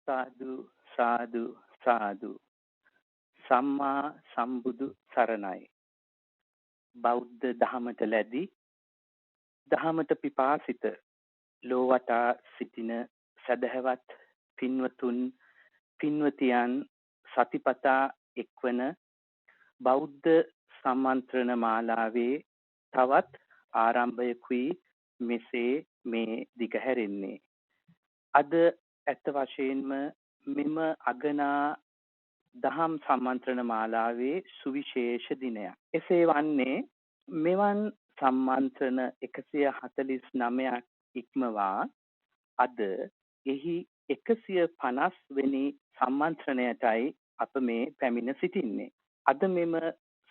සාදු සාදු සාදු සම්මා සම්බුදු සරණයි. බෞද්ධ දහමට ලැබි දහමට පිපාසිත ලෝවටා සිටින සදහැවත් පින්වතුන් පින්වතියන් සතිපතා එක්වන බෞද්ධ සම්මන්ත්‍රණ මාලාවේ තවත් ආරම්භයකුයි මෙසේ මේ දිගහැරෙන්නේ. අද ඇත්ත වශයෙන්ම මෙම අගනා දහම් සම්මන්ත්‍රණ මාලාවේ සුවිශේෂ දිනයක්. එසේ වන්නේ මෙවන් සම්මන්ත්‍රණ 149ක් ඉක්මවා අද එහි 150 වෙනි සම්මන්ත්‍රණයටයි අප මේ පැමිණ සිටින්නේ. අද මෙම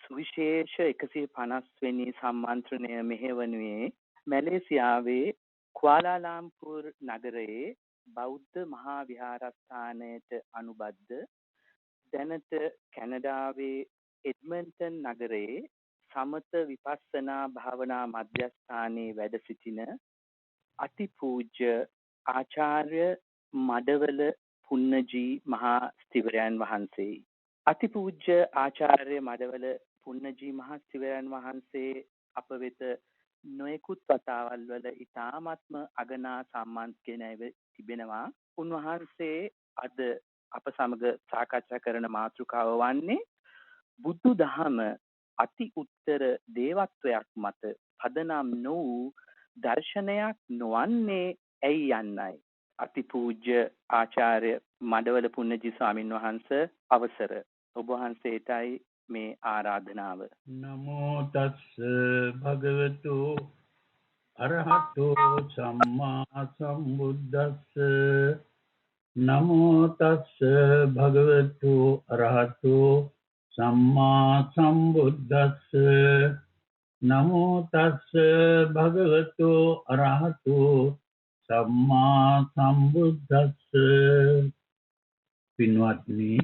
සුවිශේෂ 150 වෙනි සම්මන්ත්‍රණය මෙහෙවනුයේ මැලේසියාවේ කුවාලාලම්පූර් නගරයේ බෞද්ධ මහා විහාරස්ථානයට අනුබද්ධ දැනට කැනඩාවේ එඩ්මන්ටන් නගරයේ සමත විපස්සනා භාවනා මධ්‍යස්ථානයේ වැඩ සිටින අතිපූජ්‍ය ආචාර්ය මඩවල පුන්නජී මහා ස්ථවිරයන් වහන්සේ. අතිපූජ්‍ය ආචාර්ය මඩවල පුන්නජී මහා ස්ථවිරයන් වහන්සේ අප වෙත නොයෙකුත් වතාවල් වල ඉතාමත්ම අගනා සම්මානගෙන තිබෙනවා. උන්වහන්සේ අද අප සමග සාකච්ඡා කරන මාතෘකාව වන්නේ බුදු දහම අති උත්තර දේවත්වයක් මත පදනම් නොවූ දර්ශනයක් නොවන්නේ ඇයි යන්නයි. අතිපූජ්‍ය ආචාර්ය මඩවල පුන්නජී ස්වාමින් වහන්සේ අවසර. ඔබ වහන්සේටයි මේ ආරාධනාව. නමෝ තස්ස භගවතු අරහතෝ සම්මා සම්බුද්දස්ස නමෝ තස්ස භගවතු අරහතෝ සම්මා සම්බුද්දස්ස නමෝ තස්ස භගවතු අරහතෝ සම්මා සම්බුද්දස්ස. පින්වත්නි,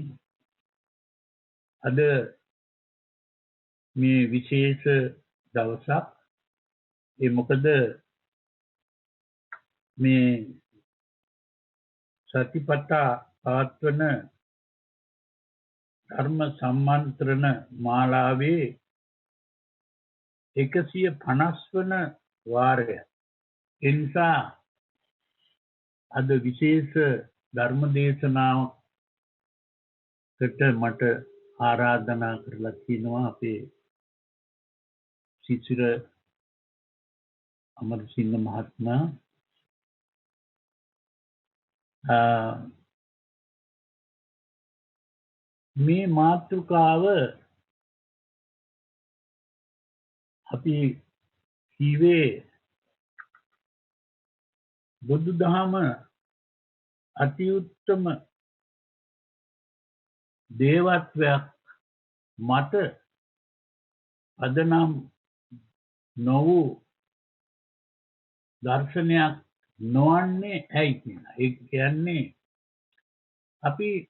අද මේ විශේෂ දවසක්. ඒ මොකද මේ සතිපට්ඨා පවත්වන ධර්ම සම්මන්ත්‍රණ මාලාවේ 150 වන වාරය. ඒ නිසා අද විශේෂ ධර්ම දේශනාවකට මට ආරාධනා කරලා තිනවා අපේ සිසිර අමරසිංහ මහත්මයා. මේ මාතෘකාව අපි කීවේ බුදුදහම අති උත්තම දේවත්වයක් මත අදනම් නොවූ දර්ශනයක් නොවන්නේ ඇයි කියලා. ඒ කියන්නේ අපි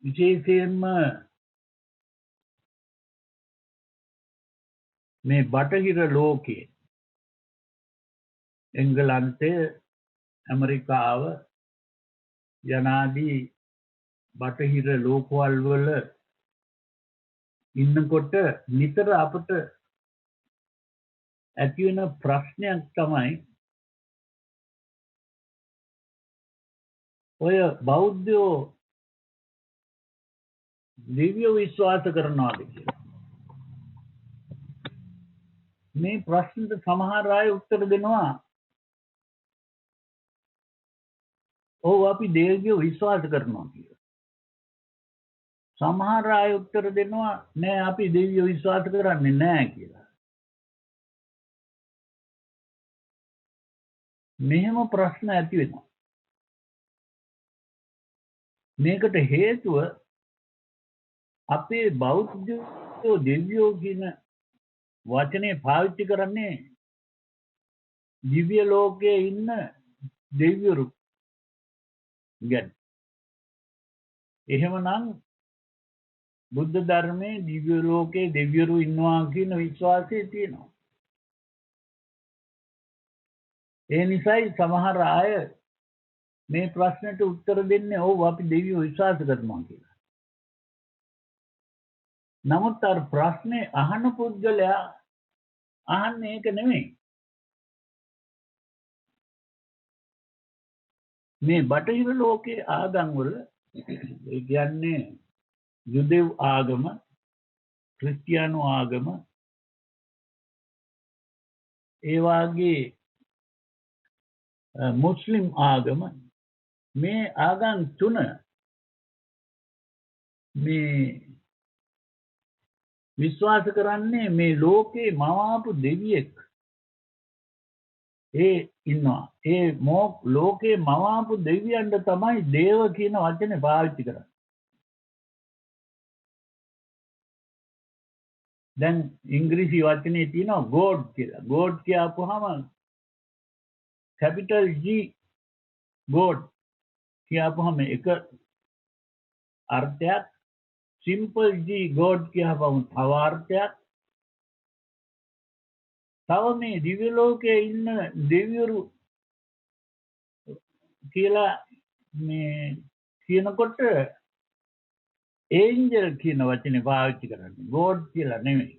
විශේෂයෙන්ම මේ බටහිර ලෝකයේ එංගලන්තය, ඇමරිකාව යනාදී බටහිර ලෝකවල වල ඉන්නකොට නිතර අපට ඇති වෙන ප්‍රශ්නයක් තමයි ඔය බෞද්ධයෝ දිව්‍ය විශ්වාස කරනවාද කියලා. මේ ප්‍රශ්නට සමහර අය උත්තර දෙනවා ඔව් අපි දෙවියෝ විශ්වාස කරනවා කියලා. සමහර අය උත්තර දෙනවා නෑ අපි දෙවියෝ විශ්වාස කරන්නේ නෑ කියලා. මෙහෙම ප්‍රශ්න ඇති වෙනවා. මේකට හේතුව අපේ බෞද්ධයෝ දෙවියෝ කියන වචනේ පාවිච්චි කරන්නේ දිව්‍ය ලෝකයේ ඉන්න දෙවිවරු ගැන. එහෙමනම් බුද්ධ ධර්මයේ දිව්‍ය ලෝකයේ දෙවිවරු ඉන්නවා කියන විශ්වාසය තියෙනවා. ඒ නිසායි සමහර අය මේ ප්‍රශ්නට උත්තර දෙන්නේ ඔව් අපි දෙවියෝ විශ්වාස කරනවා කියලා. නමුත් අර ප්‍රශ්නේ අහන පුද්ගලයා අහන්නේ ඒක නෙමෙයි. මේ බටහිර ලෝකයේ ආගම් වල ඒ කියන්නේ යුදෙව් ආගම, ක්‍රිස්තියානු ආගම, ඒ වාගේ මුස්ලිම් ආගම, මේ ආගම් තුන මේ විශ්වාස කරන්නේ මේ ලෝකේ මවාපු දෙවියෙක් ඒ ඉන්නවා. ඒ ලෝකේ මවාපු දෙවියන්ට තමයි දේව කියන වචනේ පාවිච්චි කරන්නේ. දැන් ඉංග්‍රීසි වචනේ තියෙනවා God කියලා. God කියපුවාම capital G God කියපුවාම එක අර්ථයක්, simple G God කියපුවාම තව අර්ථයක්. තව මේ දිව්‍ය ලෝකයේ ඉන්න දෙවිවරු කියලා මේ කියනකොට ඒන්ජල් කියන වචනේ පාවිච්චි කරන්නේ God කියලා නෙමෙයි.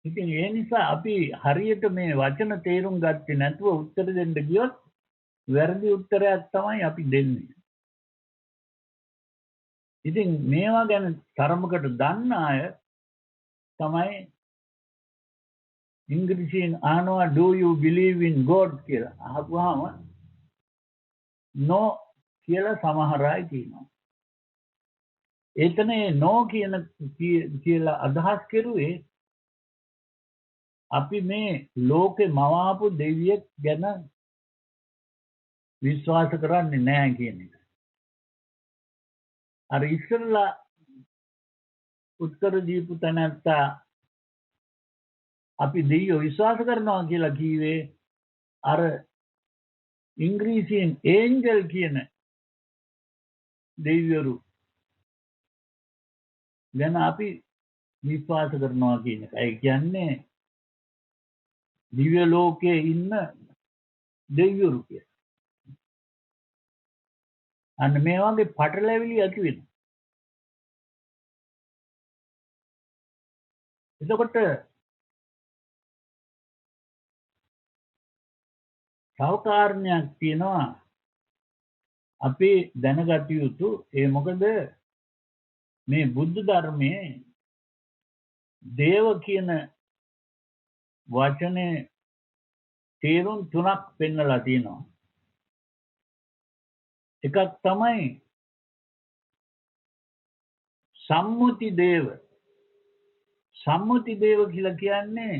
ඉතින් ඒ නිසා අපි හරියට මේ වචන තේරුම් ගත්තේ නැතුව උත්තර දෙන්න ගියොත් වැරදි උත්තරයක් තමයි අපි දෙන්නේ. ඉතින් මේවා ගැන තරමකට දන්න අය තමයි ඉංග්‍රීසියෙන් අහනවා do you believe in God කියලා. අහපුවාම no කියලා සමහර අය කියනවා. එතන no කියලා අදහස් කරුවේ අපි මේ ලෝකේ මවාපු දෙවියෙක් ගැන විශ්වාස කරන්නේ නැහැ කියන එක. අර ඉස්සෙල්ලා උත්තර දීපු තැනත්තා අපි දෙවියෝ විශ්වාස කරනවා කියලා කිව්වේ අර ඉංග්‍රීසියෙන් ඒන්ජල් කියන දෙවිවරු ගැන අපි විශ්වාස කරනවා කියන එක. ඒ කියන්නේ දිව්‍ය ලෝකයේ ඉන්න දෙවිවරු කියලා. අන්න මේ වගේ පටලැවිලි ඇති වෙනවා. එතකොට තව කාරණයක් තියෙනවා අපි දැනගත යුතු. ඒ මොකද මේ බුද්ධ ධර්මයේ දේව කියන වචනේ තේරුම් තුනක් පෙන්නලා තියෙනවා. එකක් තමයි සම්මුති දේව. සම්මුති දේව කියලා කියන්නේ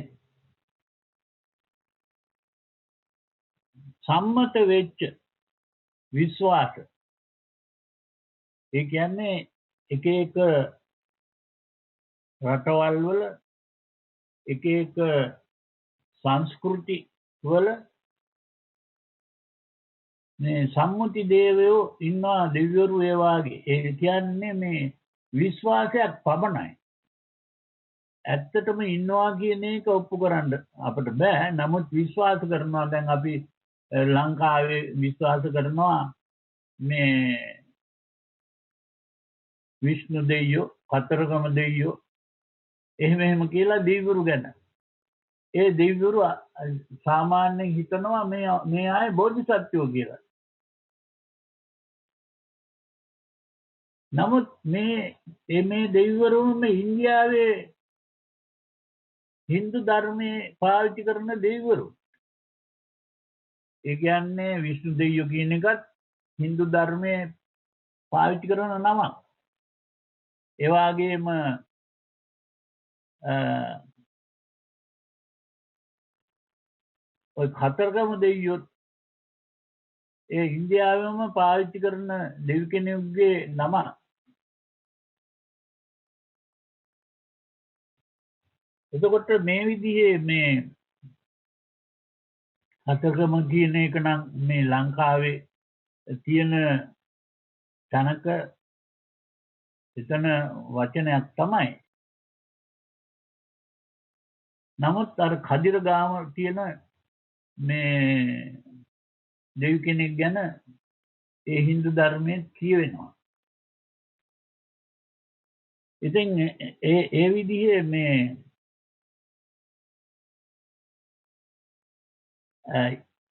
සම්මත වෙච්ච විශ්වාස. ඒ කියන්නේ එක එක රටවල් වල එක එක සංස්කෘති වල මේ සම්මුති දේවයෝ ඉන්නවා දෙවිවරු ඒ වාගේ. ඒ කියන්නේ මේ විශ්වාසයක් පමණයි. ඇත්තටම ඉන්නවා කියන එක ඔප්පු කරන්න අපිට බෑ. නමුත් විශ්වාස කරනවා. දැන් අපි ලංකාවේ විශ්වාස කරනවා මේ විෂ්ණු දෙවියෝ, කතරගම දෙවියෝ එහෙම කියලා දෙවිවරු ගැන. ඒ දෙවිවරු සාමාන්‍යයෙන් හිතනවා මේ අය බෝධිසත්වයෝ කියලා. නමුත් මේ දෙවිවරුම ඉන්දියාවේ හින්දු ධර්මයේ පාවිච්චි කරන දෙවිවරු. ඒ කියන්නේ විෂ්ණු දෙවියෝ කියන එකත් හින්දු ධර්මයේ පාවිච්චි කරන නමක්. ඒ වගේම ඔය කතරගම දෙවියෝ ඒ ඉන්දියාවෙම පාවිච්චි කරන දෙවි කෙනෙකුගේ නම. එතකොට මේ විදිහේ මේ කතරගම කියන එක නම් මේ ලංකාවේ තියෙන තැනක එතන වචනයක් තමයි. නමුත් අර කදිරගාම තියෙන මේ දෙවි කෙනෙක් ගැන ඒ හින්දු ධර්මයේ කියවෙනවා. ඉතින් ඒ විදිහේ මේ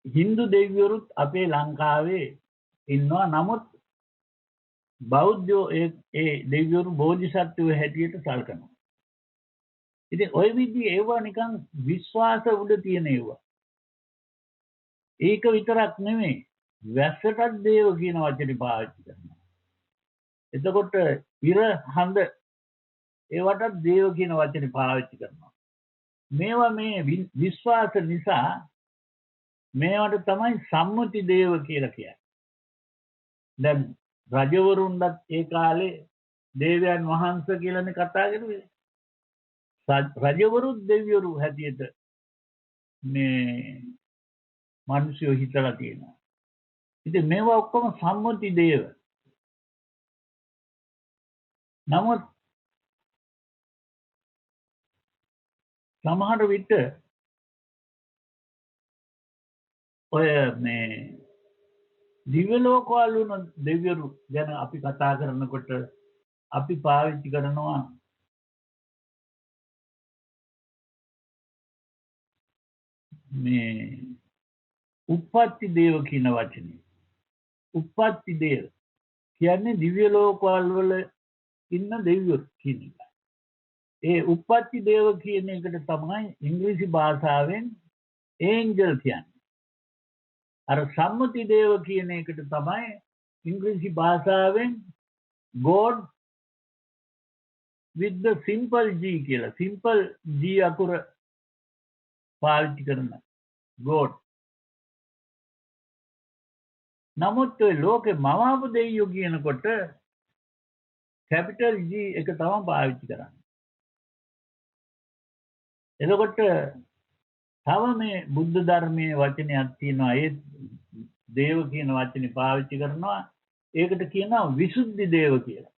හින්දු දෙවිවරුත් අපේ ලංකාවේ ඉන්නවා. නමුත් බෞද්ධයෝ ඒ දෙවිවරු බෝධිසත්වයෝ හැටියට සලකනවා. ඉතින් ওই විදිහේ ඒවා නිකන් විශ්වාස උඩ තියෙන ඒවා. ඒක විතරක් නෙමෙයි වැස්සටත් දේව කියන වචනේ පාවිච්චි කරනවා. එතකොට ඉර හඳ ඒවටත් දේව කියන වචනේ පාවිච්චි කරනවා. මේවා මේ විශ්වාස නිසා මේවට තමයි සම්මුති දේව කියලා කියන්නේ. දැන් රජවරුන්වත් ඒ කාලේ දේවයන් වහන්සේ කියලානේ කතා කරුවේ. රජවරුත් දෙවිවරු හැටියට මේ මිනිස්සු හිතලා තියෙනවා. ඉතින් මේවා ඔක්කොම සම්මුති දේව. නමුත් සමහර විට ඔය මේ දිව්‍ය ලෝකවල වුණ දෙවිවරු ගැන අපි කතා කරනකොට අපි පාවිච්චි කරනවා මේ උප්පත්ති දේව කියන වචනේ. උප්පත්ති දේව කියන්නේ දිව්‍ය ලෝකවල වල ඉන්න දෙවිවරු කියන එක. ඒ උප්පත්ති දේව කියන එකට තමයි ඉංග්‍රීසි භාෂාවෙන් ඒන්ජල් කියන්නේ. අර සම්මුති දේව කියන එකට තමයි ඉංග්‍රීසි භාෂාවෙන් God with the simple G කියලා. simple G අකුර පාවිච්චි කරන God. නමුත් ඔය ලෝකේ මවාපු දෙවියෝ කියනකොට capital G එක තමයි පාවිච්චි කරන්නේ. එතකොට තව මේ බුද්ධ ධර්මයේ වචනයක් තියෙනවා. ඒ දේව කියන වචනේ පාවිච්චි කරනවා. ඒකට කියනවා විසුද්ධි දේව කියලා.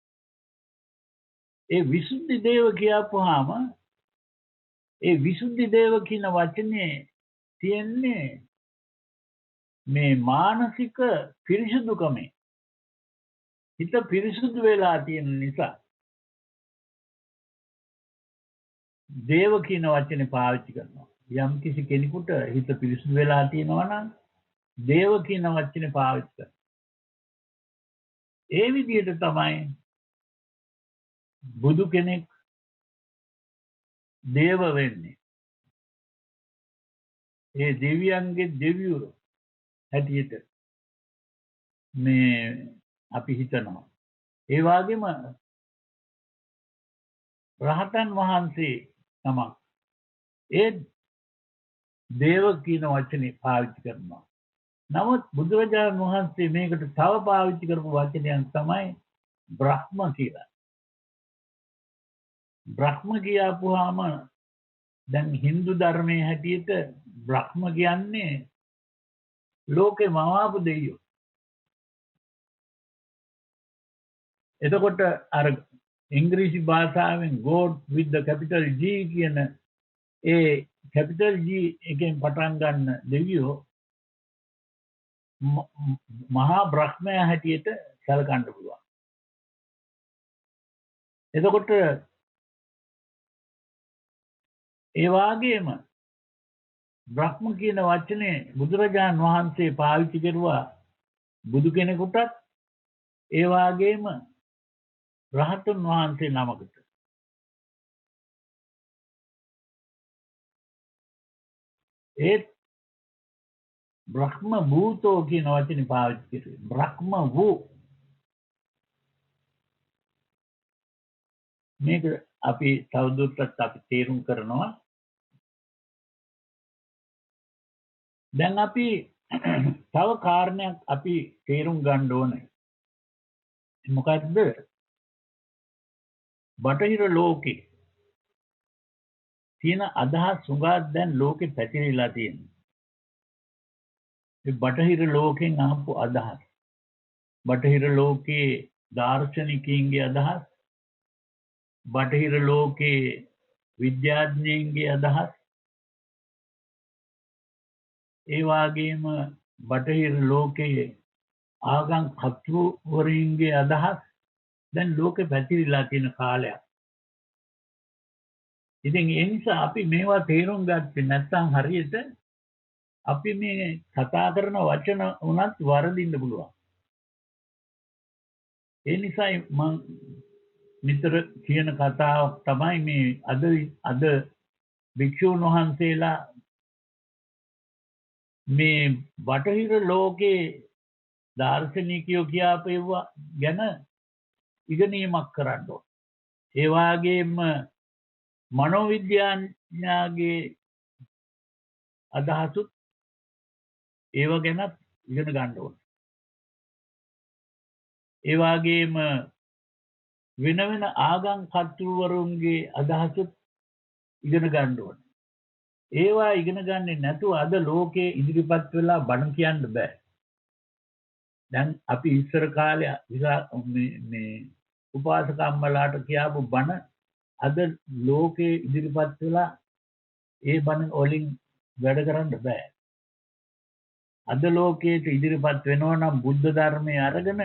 ඒ විසුද්ධි දේව කියපුවාම ඒ විසුද්ධි දේව කියන වචනේ තියෙන්නේ මේ මානසික පිරිසුදුකමේ. හිත පිරිසුදු වෙලා තියෙන නිසා දේව කියන වචනේ පාවිච්චි කරනවා. යම් කිසි කෙනෙකුට හිත පිරිසුදු වෙලා තියෙනවා නම් දේව කියන වචනේ පාවිච්චි කරනවා. ඒ විදිහට තමයි බුදු කෙනෙක් දේව වෙන්නේ. ඒ දෙවියන්ගේ දෙවිවරු හැටියට මේ අපි හිතනවා. ඒ වගේම රහතන් වහන්සේ නමක් ඒ දේව කියන වචනේ පාවිච්චි කරනවා. නමුත් බුදුරජාණන් වහන්සේ මේකට තව පාවිච්චි කරපු වචනයක් තමයි බ්‍රහ්ම කියලා. බ්‍රහ්ම කියපුවාම දැන් හින්දු ධර්මයේ හැටියට බ්‍රහ්ම කියන්නේ ලෝකේ මවාපු දෙවියෝ. එතකොට අර ඉංග්‍රීසි භාෂාවෙන් God with the capital G කියන ඒ capital G එකෙන් පටන් ගන්න දෙවියෝ මහා බ්‍රහ්මයා හැටියට සැලකන්න පුළුවන්. එතකොට ඒ වගේම බ්‍රහ්ම කියන වචනේ බුදුරජාණන් වහන්සේ පාවිච්චි කරුවා බුදු කෙනෙකුටත් ඒ වගේම රහතන් වහන්සේ නමකට. ඒත් බ්‍රහ්ම භූතෝ කියන වචනේ පාවිච්චි කරුවේ. බ්‍රහ්ම වූ. මේක අපි තවදුරටත් අපි තේරුම් කරනවා. දැන් අපි තව කාරණයක් අපි තේරුම් ගන්න ඕනේ. මොකක්ද? බටහිර ලෝකේ තියෙන අදහස් සුගත දැන් ලෝකෙ පැතිරිලා තියෙනවා. ඒ බටහිර ලෝකෙන් ආපු අදහස්. බටහිර ලෝකේ දාර්ශනිකයින්ගේ අදහස්. බටහිර ලෝකේ විද්‍යාඥයින්ගේ අදහස්. ඒ වගේම බටහිර ලෝකයේ ආගම් කතුවරින්ගේ අදහස් දැන් ලෝකෙ පැතිරිලා තියෙන කාලයක්. ඉතින් ඒ නිසා අපි මේවා තේරුම් ගත්තේ නැත්නම් හරියට අපි මේ කතා කරන වචන උනත් වරදින්න පුළුවන්. ඒ නිසායි මම නිතර කියන කතාවක් තමයි මේ අද භික්ෂුන් වහන්සේලා මේ බටහිර ලෝකේ දාර්ශනිකයෝ කියාපේවා ගැන ඉගෙනීමක් කරන්න ඕන. ඒ වගේම මනෝවිද්‍යාඥයාගේ අදහසුත් ඒව ගැනත් ඉගෙන ගන්න ඕන. ඒ වගේම වෙන වෙන ආගම් කර්තෘවරුන්ගේ අදහසුත් ඉගෙන ගන්න ඕන. ඒවා ඉගෙන ගන්නේ නැතුව අද ලෝකේ ඉදිරිපත් වෙලා බණ කියන්න බෑ. දැන් අපි ඉස්සර කාලේ මේ උපාසකම්මලාට කියාපු බණ අද ලෝකේ ඉදිරිපත් වෙලා ඒ බණ වලින් වැඩ කරන්න බෑ. අද ලෝකයට ඉදිරිපත් වෙනවා නම් බුද්ධ ධර්මයේ අරගෙන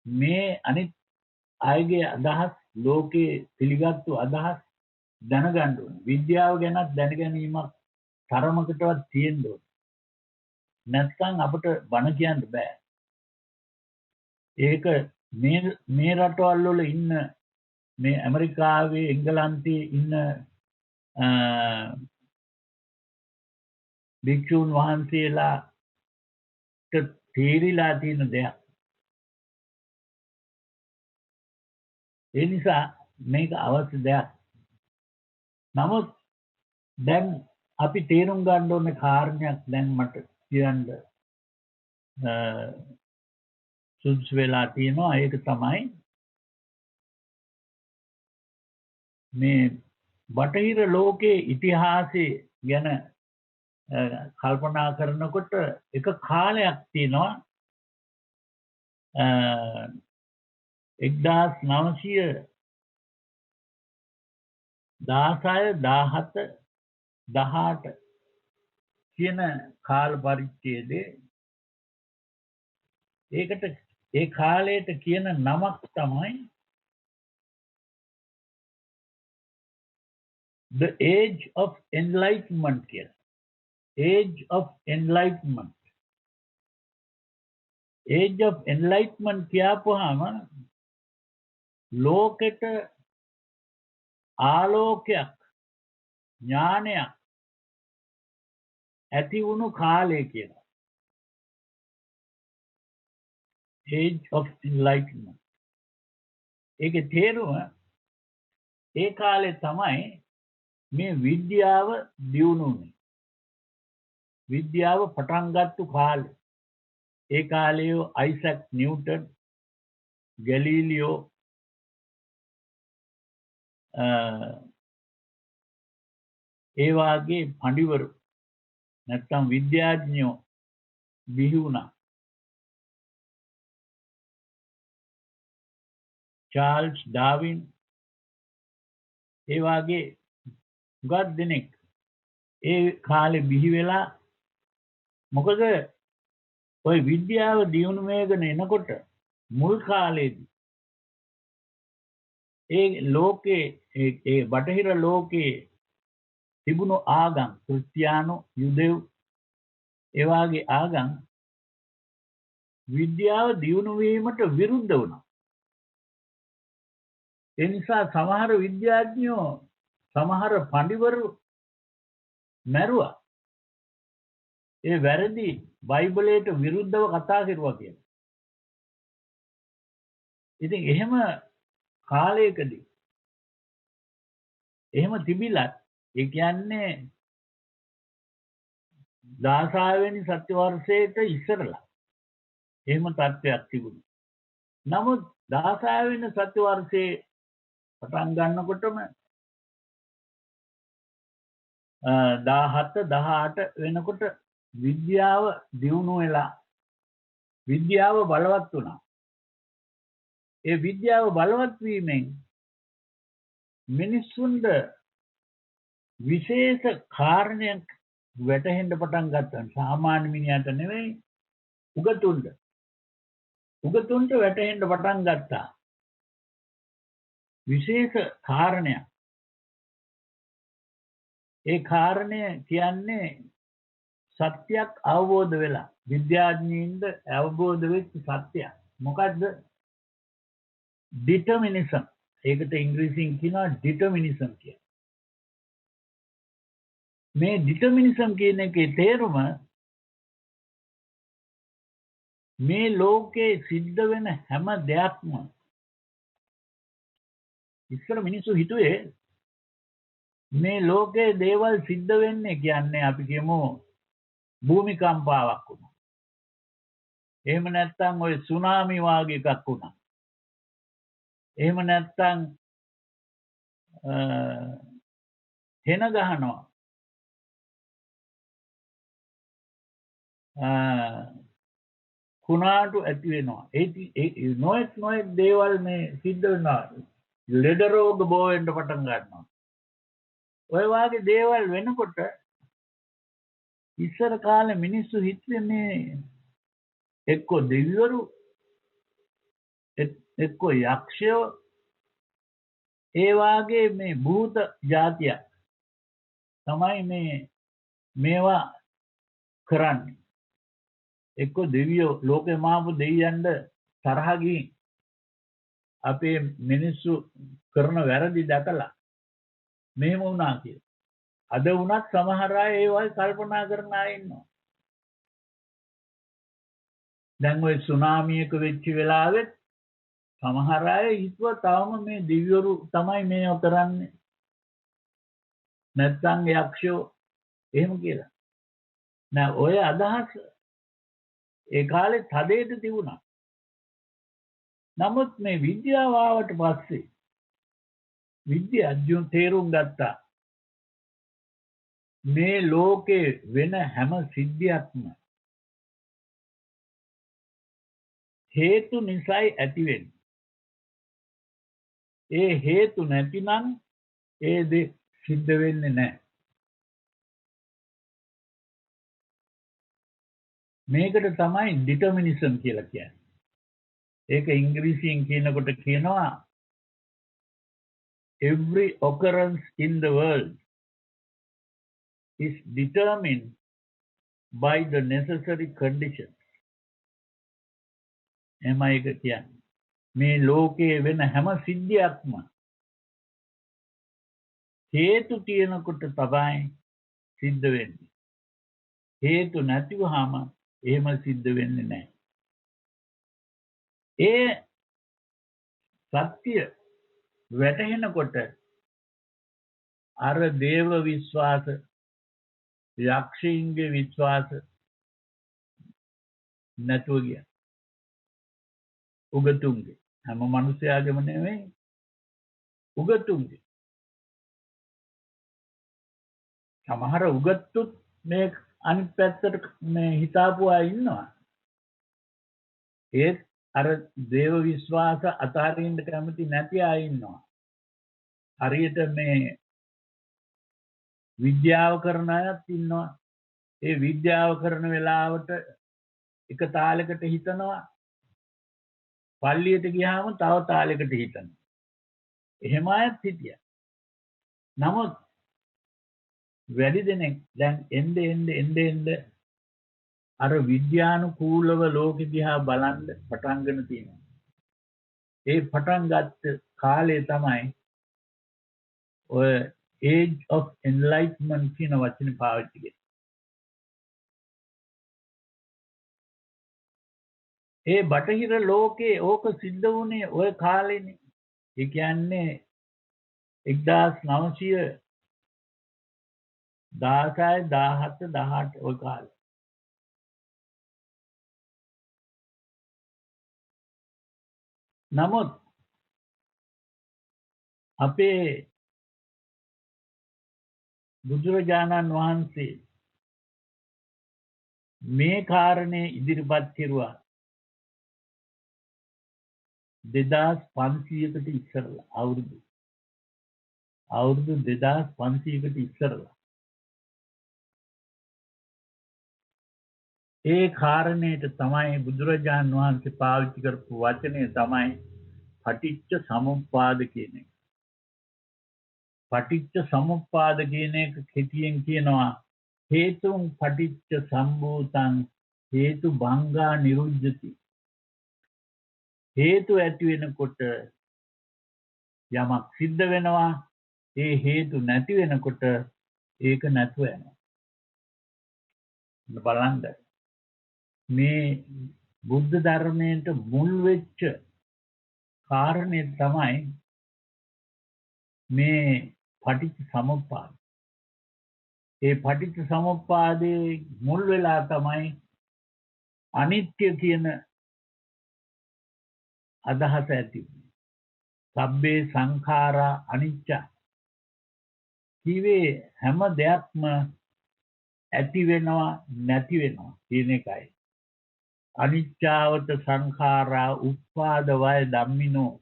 මේ අනිත් අයගේ අදහස් ලෝකේ පිළිගත්තු අදහස් දැනගන්න ඕනේ. විද්‍යාව ගැනත් දැනගැනීමක් තරමකටවත් තියෙන්න ඕනේ. නැත්නම් අපිට බණ කියන්න බෑ. ඒක මේ රටවල් වල ඉන්න මේ ඇමරිකාවේ එංගලන්තයේ ඉන්න භික්ෂුන් වහන්සේලාට තේරිලා තියෙන දෙයක්. ඒ නිසා මේක අවශ්‍ය දෙයක්. නමුත් දැන් අපි තේරුම් ගන්න ඕනේ කාරණයක් දැන් මට කියන්න සුදුසු වෙලා තියෙනවා. ඒක තමයි මේ බටහිර ලෝකයේ ඉතිහාසය ගැන කල්පනා කරනකොට එක කාලයක් තියෙනවා 1916 17 18 කියන කාල පරිච්ඡේදයේ ඒකට ඒ කාලයට කියන නමක් තමයි the age of enlightenment කියලා. age of enlightenment. age of enlightenment කියපුවාම ලෝකෙට ආලෝකයක් ඥානයක් ඇති වුණු කාලය කියලා. age of enlightenment. ඒකේ තේරුම ඒ කාලේ තමයි මේ විද්‍යාව දියුණුනේ. විද්‍යාව පටන් ගත්තු කාලේ. ඒ කාලේ අයිසැක් නිව්ටන්, ගැලීලියෝ ඒ වාගේ පඬිවරු නැත්නම් විද්‍යාඥයෝ බිහි වුණා. චාල්ස් ඩාවින් ඒ වාගේ ගොඩ දෙනෙක් ඒ කාලේ බිහි වෙලා මොකද ඔය විද්‍යාව දියුණු වෙගෙන එනකොට මුල් කාලේදී ඒ ලෝකේ ඒ බටහිර ලෝකේ තිබුණු ආගම් ක්‍රිස්තියානු යුදෙව් ඒ වාගේ ආගම් විද්‍යාව දියුණු වීමට විරුද්ධ වුණා. ඒ නිසා සමහර විද්‍යාඥයෝ සමහර පඬිවරු මැරුවා. ඒ වැරදි බයිබලයට විරුද්ධව කතා කරුවා කියලා. ඉතින් එහෙම කාලයකදී එහෙම තිබිලා ඒ කියන්නේ 16 වෙනි සත්‍ය වර්ෂයට ඉස්සරලා එහෙම තත්ත්වයක් තිබුණා. නමුත් 16 වෙනි සත්‍ය වර්ෂයේ පටන් ගන්නකොටම 17 18 වෙනකොට විද්‍යාව දියුණු වෙලා විද්‍යාව බලවත් වුණා. ඒ විද්‍යාව බලවත් වීමෙන් මිනිසුන්ට විශේෂ කාරණයක් වැටහෙන්න පටන් ගත්තා. සාමාන්‍ය මිනිහට නෙවෙයි උගතුන්ට. උගතුන්ට වැටහෙන්න පටන් ගත්තා. විශේෂ කාරණයක්. ඒ කාරණය කියන්නේ සත්‍යයක් අවබෝධ වෙලා විද්‍යාඥයින්ද අවබෝධ වෙච්ච සත්‍යයක්. මොකද්ද? ඩිටර්මිනිසම්. ඒකට ඉංග්‍රීසියෙන් කියනවා ඩිටර්මිනිසම් කියලා. මේ ඩිටර්මිනිසම් කියන එකේ තේරුම මේ ලෝකේ සිද්ධ වෙන හැම දෙයක්ම ඉස්සර මිනිස්සු හිතුවේ මේ ලෝකේ දේවල් සිද්ධ වෙන්නේ කියන්නේ අපි කියමු භූමිකම්පාවක් වුණා. එහෙම නැත්නම් ওই සුනාමි වාගේ එකක් වුණා. එහෙම නැත්නම් හෙන ගහනවා. කුණාටු ඇති වෙනවා. ඒ නොයෙක් දේවල් මේ සිද්ධ වෙනවා. ලෙඩ රෝග බෝ වෙන්න පටන් ගන්නවා. ඔය වාගේ දේවල් වෙනකොට ඉස්සර කාලේ මිනිස්සු හිතුවේ මේ එක්ක දෙවිවරු එක්ක යක්ෂයෝ ඒ වාගේ මේ භූත జాතිය තමයි මේවා කරන්නේ. එක්ක දෙවියෝ ලෝකේ මාපු දෙවියන්ට තරහ ගිහින් අපේ මිනිස්සු කරන වැරදි දැකලා මෙහෙම වුණා කියලා. අද වුණත් සමහර අය ඒ වගේ කල්පනා කරන අය ඉන්නවා. දැන් ওই සුනාමියක වෙච්ච වෙලාවෙත් සමහර අය හිතුවා තාම මේ දිව්‍යවරු තමයි මේව කරන්නේ. නැත්නම් යක්ෂයෝ එහෙම කියලා. නෑ ඔය අදහස් ඒ කාලේ තදේට තිබුණා. නමුත් මේ විද්‍යාව ආවට පස්සේ විද්‍යාඥයෝ තේරුම් ගත්තා මේ ලෝකේ වෙන හැම සිද්ධියක්ම හේතු නිසායි ඇති වෙන්නේ. ඒ හේතු නැතිනම් ඒ දේ සිද්ධ වෙන්නේ නැහැ. මේකට තමයි ඩිටර්මිනිසම් කියලා කියන්නේ. ඒක ඉංග්‍රීසියෙන් කියනකොට කියනවා every occurrence in the world is determined by the necessary conditions. එමයි ඒක කියන්නේ. මේ ලෝකයේ වෙන හැම සිද්ධියක්ම හේතු තියෙනකොට තමයි සිද්ධ වෙන්නේ. හේතු නැතිවම එහෙම සිද්ධ වෙන්නේ නැහැ. ඒ සත්‍ය වැටහෙනකොට අර දේව විශ්වාස යක්ෂයින්ගේ විශ්වාස නැතුව ගියා. උගතුන්ගේ හැම මිනිසයාගේම නෙවෙයි උගතුන්ගේ. සමහර උගතුත් මේ අනිත් පැත්තට මේ හිතාපු අය ඉන්නවා. ඒත් අර දේව විශ්වාස අතාරින්න කැමති නැති අය ඉන්නවා. හරියට මේ විද්‍යාව කරන අයත් ඉන්නවා. ඒ විද්‍යාව කරන වෙලාවට එක තාලයකට හිතනවා. පල්ලියට ගියාම තව තාලයකට හිතනවා. එහෙම අයත් හිටියා. නමුත් වැඩි දෙනෙක් දැන් එන්නේ අර විද්‍යානුකූලව ලෝකෙ දිහා බලන්න පටන් ගන්න තියෙනවා. ඒ පටන් ගත්ත කාලේ තමයි ඔය age of enlightenment කියන වචනේ පාවිච්චි කරන්නේ. ඒ බටහිර ලෝකේ ඕක සිද්ධ වුණේ ඔය කාලේනේ. ඒ කියන්නේ 1916 17 18 ඔය කාලේ. නමුත් අපේ බුදුරජාණන් වහන්සේ මේ කාරණේ ඉදිරිපත් කෙරුවා 2500කට ඉස්සරලා අවුරුදු 2500කට ඉස්සරලා. ඒ කාරණේට තමයි බුදුරජාන් වහන්සේ පාවිච්චි කරපු වචනේ තමයි පටිච්ච සමුප්පාද කියන එක. පටිච්ච සමුප්පාද කියන එක කෙටියෙන් කියනවා හේතුන් පටිච්ච සම්භූතං හේතු භංගා නිරුද්ධති. හේතු ඇති වෙනකොට යමක් සිද්ධ වෙනවා. ඒ හේතු නැති වෙනකොට ඒක නැතුව යනවා. බලන්න මේ බුද්ධ ධර්මයට මුල් වෙච්ච කාරණේ තමයි මේ පටිච්ච සමුප්පාද. ඒ පටිච්ච සමුප්පාදේ මුල් වෙලා තමයි අනිත්‍ය කියන අදහස ඇති වෙන්නේ. සබ්බේ සංඛාරා අනිච්ච. කිවේ හැම දෙයක්ම ඇති වෙනවා නැති වෙනවා කියන එකයි. අනිච්චාවත සංඛාරා උප්පාද වය ධම්මිනෝ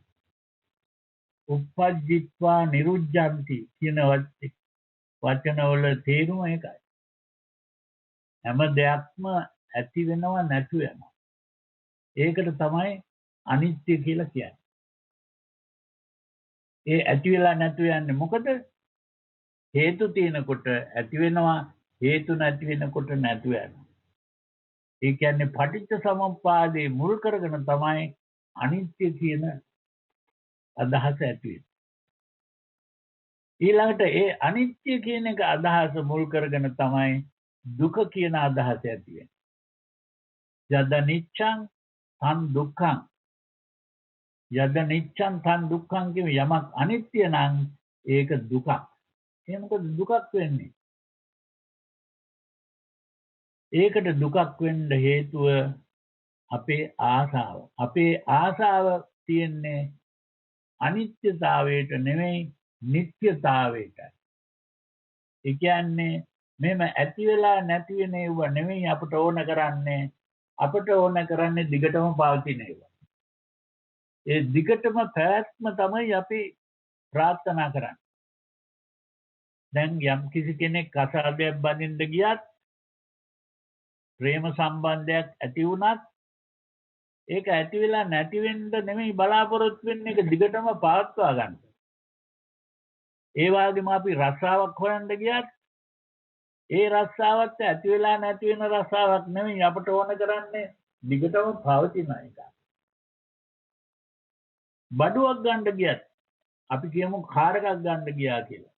උප්පජ්ජිත්වා නිරුද්ධಂತಿ කියන වචනවල තේරුම ඒකයි. හැම දෙයක්ම ඇති වෙනවා නැති වෙනවා. ඒකට තමයි අනිත්‍ය කියලා කියන්නේ. ඒ ඇති වෙලා නැති යන්නේ මොකද? හේතු තියෙනකොට ඇති වෙනවා, හේතු නැති වෙනකොට නැති වෙනවා. ඒ කියන්නේ පටිච්ච සමුප්පාදේ මුල් කරගෙන තමයි අනිත්‍ය කියන අදහස ඇති වෙන්නේ. ඊළඟට ඒ අනිත්‍ය කියන එක අදහස මුල් කරගෙන තමයි දුක කියන අදහස ඇති වෙන්නේ. යද නිච්ඡං තන් දුක්ඛං. යද නිච්ඡං තන් දුක්ඛං කියන යමක් අනිත්‍ය නම් ඒක දුකක්. ඒ මොකද දුකක් වෙන්නේ? ඒකට දුකක් වෙන්න හේතුව අපේ ආසාව. අපේ ආසාව තියෙන්නේ අනිත්‍යතාවයට නෙමෙයි නිට්ටයතාවයට. ඒ කියන්නේ මෙම ඇති වෙලා නැති වෙන ඒවා නෙමෙයි අපට ඕන කරන්නේ. අපට ඕන කරන්නේ දිගටම පවතින ඒවා. ඒ දිගටම පැවැත්ම තමයි අපි ප්‍රාර්ථනා කරන්නේ. දැන් යම් කිසි කෙනෙක් කසාදයක් බඳින්න ගියත් ප්‍රේම සම්බන්ධයක් ඇති වුණත් ඒක ඇති වෙලා නැති වෙන්න නෙමෙයි බලාපොරොත්තු වෙන්නේ. ඒක දිගටම පවත්වා ගන්න. ඒ වගේම අපි රස්සාවක් හොයන්න ගියත් ඒ රස්සාවත් ඇති වෙලා නැති වෙන රස්සාවක් නෙමෙයි අපට ඕන කරන්නේ දිගටම පවතින එක. බඩුවක් ගන්න ගියත් අපි කියමු කාර් එකක් ගන්න ගියා කියලා.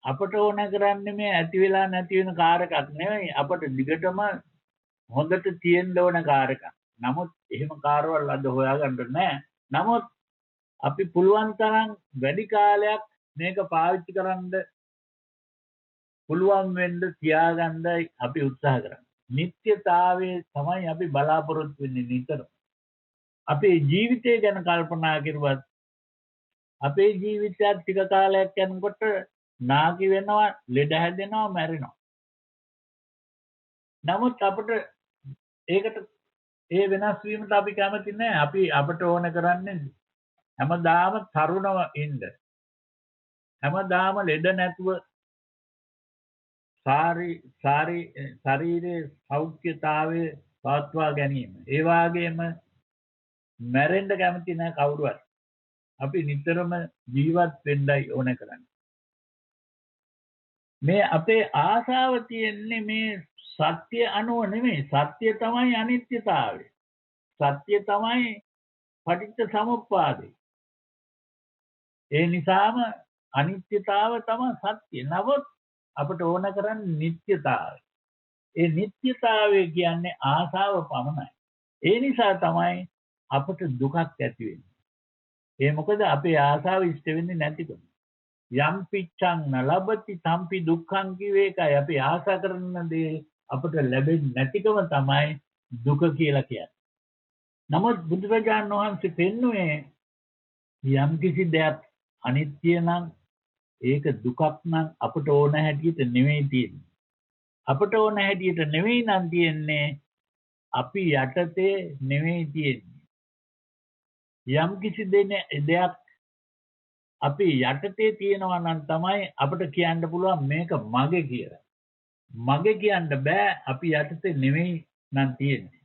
අපට ඕන කරන්නේ මේ ඇති වෙලා නැති වෙන කාර් එකක් නෙමෙයි අපට දිගටම හොඳට තියෙන්න ඕන කාර් එකක්. නමුත් එහෙම කාර්වල අද හොයාගන්න නැහැ. නමුත් අපි පුළුවන් තරම් වැඩි කාලයක් මේක පාවිච්චි කරන්න පුළුවන් වෙන්න තියාගන්න අපි උත්සාහ කරනවා. නිත්‍යතාවයේ තමයි අපි බලාපොරොත්තු වෙන්නේ නිතර. අපේ ජීවිතය ගැන කල්පනා කරුවත් අපේ ජීවිතයත් ටික කාලයක් යනකොට නාකි වෙනවා, ලෙඩ හැදෙනවා, මැරෙනවා. නමුත් අපිට ඒකට ඒ වෙනස් වීමට අපි කැමති නැහැ. අපට ඕන කරන්නේ හැමදාම තරුණව ඉන්න. හැමදාම ලෙඩ නැතුව ශරීරයේ සෞඛ්‍යතාවයේ පවත්වා ගැනීම. ඒ වගේම මැරෙන්න කැමති නැහැ කවුරුවත්. අපි නිතරම ජීවත් වෙන්නයි ඕන කරන්නේ. මේ අපේ ආශාව තියෙන්නේ මේ සත්‍ය අනුව නෙමෙයි. සත්‍ය තමයි අනිත්‍යතාවය. සත්‍ය තමයි පටිච්ච සමුප්පාදේ. ඒ නිසාම අනිත්‍යතාව තමයි සත්‍ය. නමුත් අපට ඕන කරන්නේ නිට්ටයතාවය. ඒ නිට්ටයතාවය කියන්නේ ආශාව පමණයි. ඒ නිසා තමයි අපට දුකක් ඇති වෙන්නේ. ඒ මොකද අපේ ආශාව ඉෂ්ට වෙන්නේ නැතිකම. යම් පිච්ඡං නලබති තම්පි දුක්ඛං කියේ එකයි. අපි ආශා කරන දේ අපට ලැබෙන්නේ නැතිකම තමයි දුක කියලා කියන්නේ. නමුත් බුදුරජාණන් වහන්සේ පෙන්වුවේ යම් කිසි දෙයක් අනිත්‍ය නම් ඒක දුකක් නම් අපට ඕන හැටියට නෙමෙයි තියෙන්නේ. අපට ඕන හැටියට නෙමෙයි නම් තියෙන්නේ අපි යටතේ නෙමෙයි තියෙන්නේ. යම් කිසි දෙයක් අපි යටතේ තියෙනවා නම් තමයි අපිට කියන්න පුළුවන් මේක මගේ කියලා. මගේ කියන්න බෑ අපි යටතේ නෙමෙයි නම් තියෙන්නේ.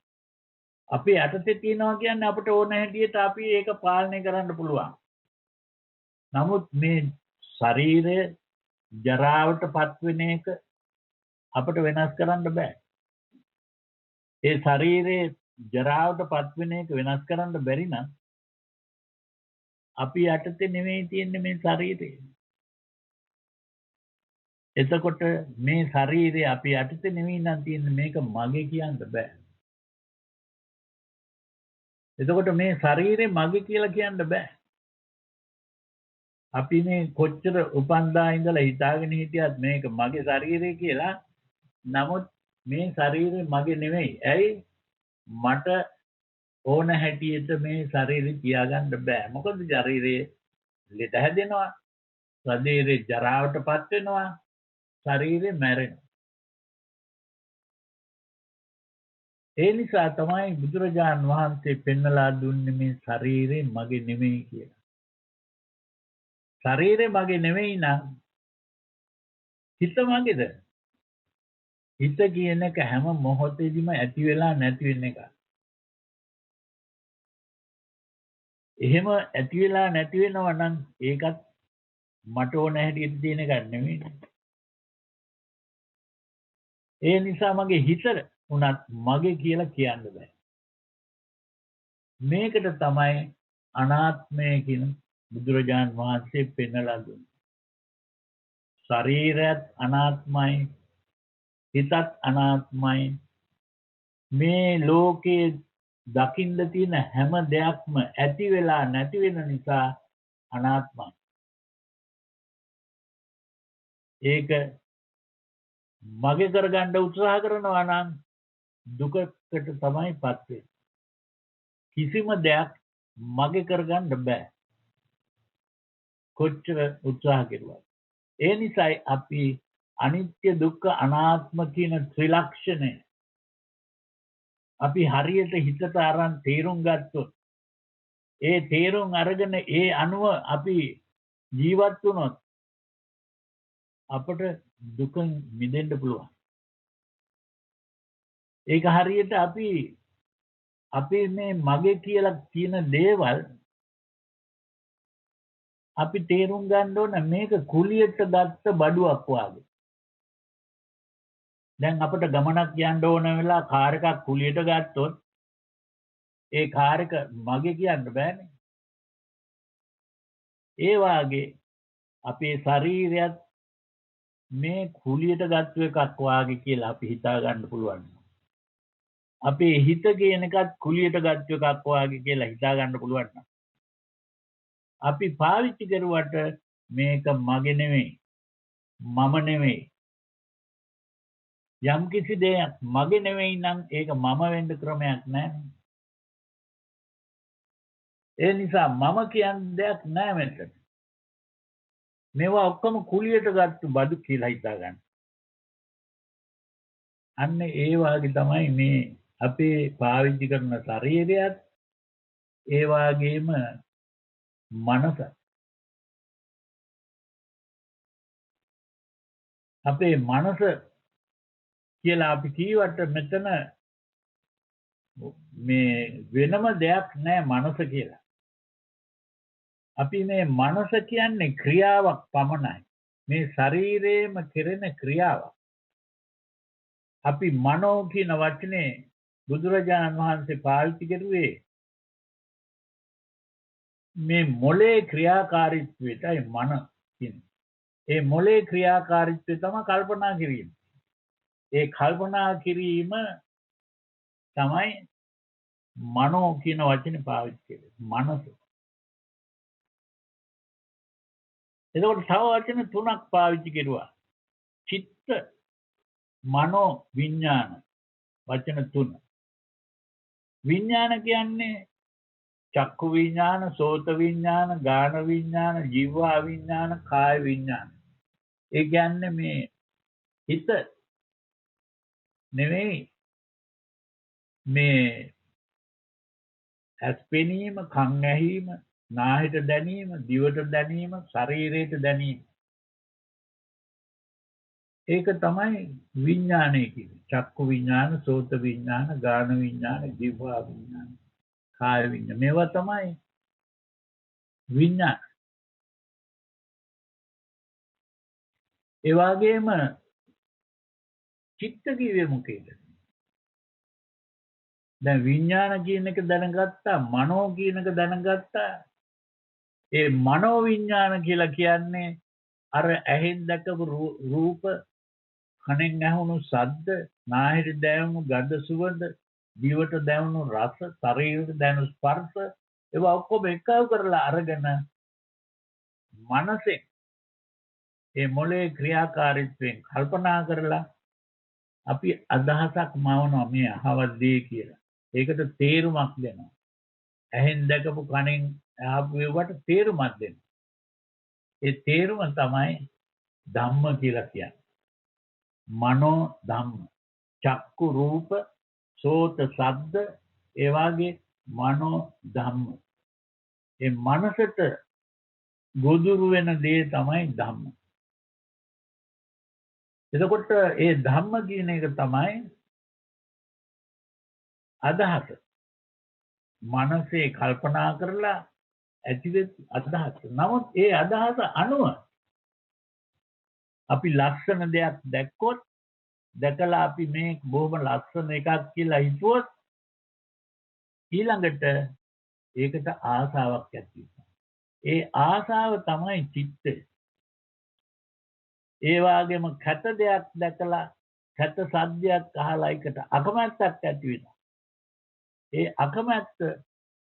අපි යටතේ තියනවා කියන්නේ අපිට ඕන හැටියට අපි ඒක පාලනය කරන්න පුළුවන්. නමුත් මේ ශරීරය ජරාවටපත් වෙන එක අපිට වෙනස් කරන්න බෑ. ඒ ශරීරයේ ජරාවටපත් වෙන එක වෙනස් කරන්න බැරි නම් අපි යටතේ නෙමෙයි තියෙන්නේ මේ ශරීරය. එතකොට මේ ශරීරය අපි යටතේ නෙමෙයි නම් තියෙන්නේ මේක මගේ කියන්න බෑ. එතකොට මේ ශරීරය මගේ කියලා කියන්න බෑ. අපි මේ කොච්චර උපන්දා ඉඳලා හිතාගෙන හිටියත් මේක මගේ ශරීරය කියලා. නමුත් මේ ශරීරය මගේ නෙමෙයි. ඇයි? මට ඕන හැටියට මේ ශරීරය තියාගන්න බෑ. මොකද ශරීරයේ ලෙඩ හැදෙනවා. ශරීරේ ජරාවටපත් වෙනවා. ශරීරය මැරෙනවා. ඒ නිසා තමයි බුදුරජාන් වහන්සේ පෙන්වලා දුන්නේ මේ ශරීරය මගේ නෙමෙයි කියලා. ශරීරය මගේ නෙමෙයි නම් හිත මගේද? හිත කියන එක හැම මොහොතෙදිම ඇති වෙලා නැති වෙන එක. එහෙම ඇති වෙලා නැති වෙනවා නම් ඒකත් මට ඕන හැටියට තියෙන එකක් නෙමෙයි. ඒ නිසා මගේ හිත උනත් මගේ කියලා කියන්න බෑ. මේකට තමයි අනාත්මය කියන බුදුරජාන් වහන්සේ පෙන්වලා දුන්නේ. ශරීරයත් අනාත්මයි, හිතත් අනාත්මයි. මේ ලෝකයේ දකින්න තියෙන හැම දෙයක්ම ඇති වෙලා නැති වෙන නිසා අනාත්මයි. ඒක මගේ කරගන්න උත්සාහ කරනවා නම් දුකකට තමයිපත් වෙන්නේ. කිසිම දෙයක් මගේ කරගන්න බෑ. කොච්චර උත්සාහ කෙරුවත්. ඒ නිසායි අපි අනිත්‍ය දුක්ඛ අනාත්ම කියන ත්‍රිලක්ෂණය අපි හරියට හිතට අරන් තේරුම් ගත්තොත් ඒ තේරුම් අරගෙන ඒ අනුව අපි ජීවත් වුණොත් අපට දුකෙන් මිදෙන්න පුළුවන්. ඒක හරියට අපි මේ මගේ කියලා කියන දේවල් අපි තේරුම් ගන්න ඕන මේක කුලියට ගත්ත බඩුවක් වගේ. දැන් අපිට ගමනක් යන්න ඕන වෙලා කාර් එකක් කුලියට ගත්තොත් ඒ කාර් එක මගේ කියන්න බෑනේ. ඒ වාගේ අපේ ශරීරයත් මේ කුලියට ගත්ත එකක් වාගේ කියලා අපි හිතා ගන්න පුළුවන්. අපේ හිත කියන එකත් කුලියට ගත්ත එකක් වාගේ කියලා හිතා ගන්න පුළුවන්. අපි පාවිච්චි කරුවට මේක මගේ නෙමෙයි, මම නෙමෙයි. යම් කිසි දෙයක් මගේ නෙමෙයි නම් ඒක මම වෙන්න ක්‍රමයක් නැහැ. ඒ නිසා මම කියන දෙයක් නැහැ මෙතන. මේවා ඔක්කොම කුලියට ගත්ත බඩු කියලා හිතා ගන්න. අන්න ඒ වාගේ තමයි මේ අපේ පාවිච්චි කරන ශරීරයත් ඒ වාගේම මනස. අපේ මනස කියලා අපි කීවට මෙතන මේ වෙනම දෙයක් නෑ මනස කියලා. අපි මේ මනස කියන්නේ ක්‍රියාවක් පමණයි. මේ ශරීරයේම කෙරෙන ක්‍රියාවක්. අපි මනෝ කියන වචනේ බුදුරජාණන් වහන්සේ පාවිච්චි කරුවේ මේ මොලේ ක්‍රියාකාරීත්වයටයි මන කියන්නේ. ඒ මොලේ ක්‍රියාකාරීත්වය තමයි කල්පනා කිරීම. ඒ කල්පනා කිරීම තමයි මනෝ කියන වචනේ පාවිච්චි කරන්නේ. මනස. එතකොට තව වචන තුනක් පාවිච්චි කරුවා. චිත්ත, මනෝ, විඥාන. වචන තුන. විඥාන කියන්නේ චක්කු විඥාන, සෝත විඥාන, ගාන විඥාන, ජීවා විඥාන, කාය විඥාන. ඒ කියන්නේ මේ හිත නෙවෙයි මේ ඇස්පෙනීම, කන් ඇහිීම, නාහිත දැනීම, දිවට දැනීම, ශරීරයට දැනීම. ඒක තමයි විඥානය කියන්නේ. චක්කු විඥාන, සෝත විඥාන, ගාන විඥාන, જીවා විඥාන, කාය විඥාන. මේවා තමයි විඥාන. ඒ වගේම චිත්ත කිව්වේ මොකේද? දැන් විඥාන කියන එක දැනගත්තා, මනෝ කියන එක දැනගත්තා. ඒ මනෝ විඥාන කියලා කියන්නේ අර ඇහෙන් දැකපු රූප, කනෙන් ඇහුණු ශබ්ද, නාහෙට දැනුණු ගඳ සුවඳ, දිවට දැනුණු රස, ශරීරයට දැනුණු ස්පර්ශ, ඒවා ඔක්කොම එකව කරලා අරගෙන මනසෙන් ඒ මොලේ ක්‍රියාකාරීත්වයෙන් කල්පනා කරලා අපි අදහසක් මවනවා මේ අහවල් දේ කියලා. ඒකට තේරුමක් දෙනවා. ඇහෙන් දැකපු කනෙන් ආපු ඒවට තේරුමක් දෙනවා. ඒ තේරුම තමයි ධම්ම කියලා කියන්නේ. මනෝ ධම්ම. චක්කු රූප, සෝත ශබ්ද, ඒ වගේ මනෝ ධම්ම. ඒ මනසට ගොදුරු වෙන දේ තමයි ධම්ම. එතකොට ඒ ධම්ම කියන එක තමයි අදහස. මනසේ කල්පනා කරලා ඇතිවෙච්ච අදහස. නමුත් ඒ අදහස අනුව අපි ලක්ෂණ දෙයක් දැක්කොත්, දැකලා අපි මේ බොහොම ලක්ෂණ එකක් කියලා හිතුවොත් ඊළඟට ඒකට ආසාවක් ඇති වෙනවා. ඒ ආසාව තමයි චිත්තය. ඒ වගේම කැත දෙයක් දැකලා, කැත සද්දයක් අහලා ඒකට අකමැත්තක් ඇති වෙනවා. ඒ අකමැත්ත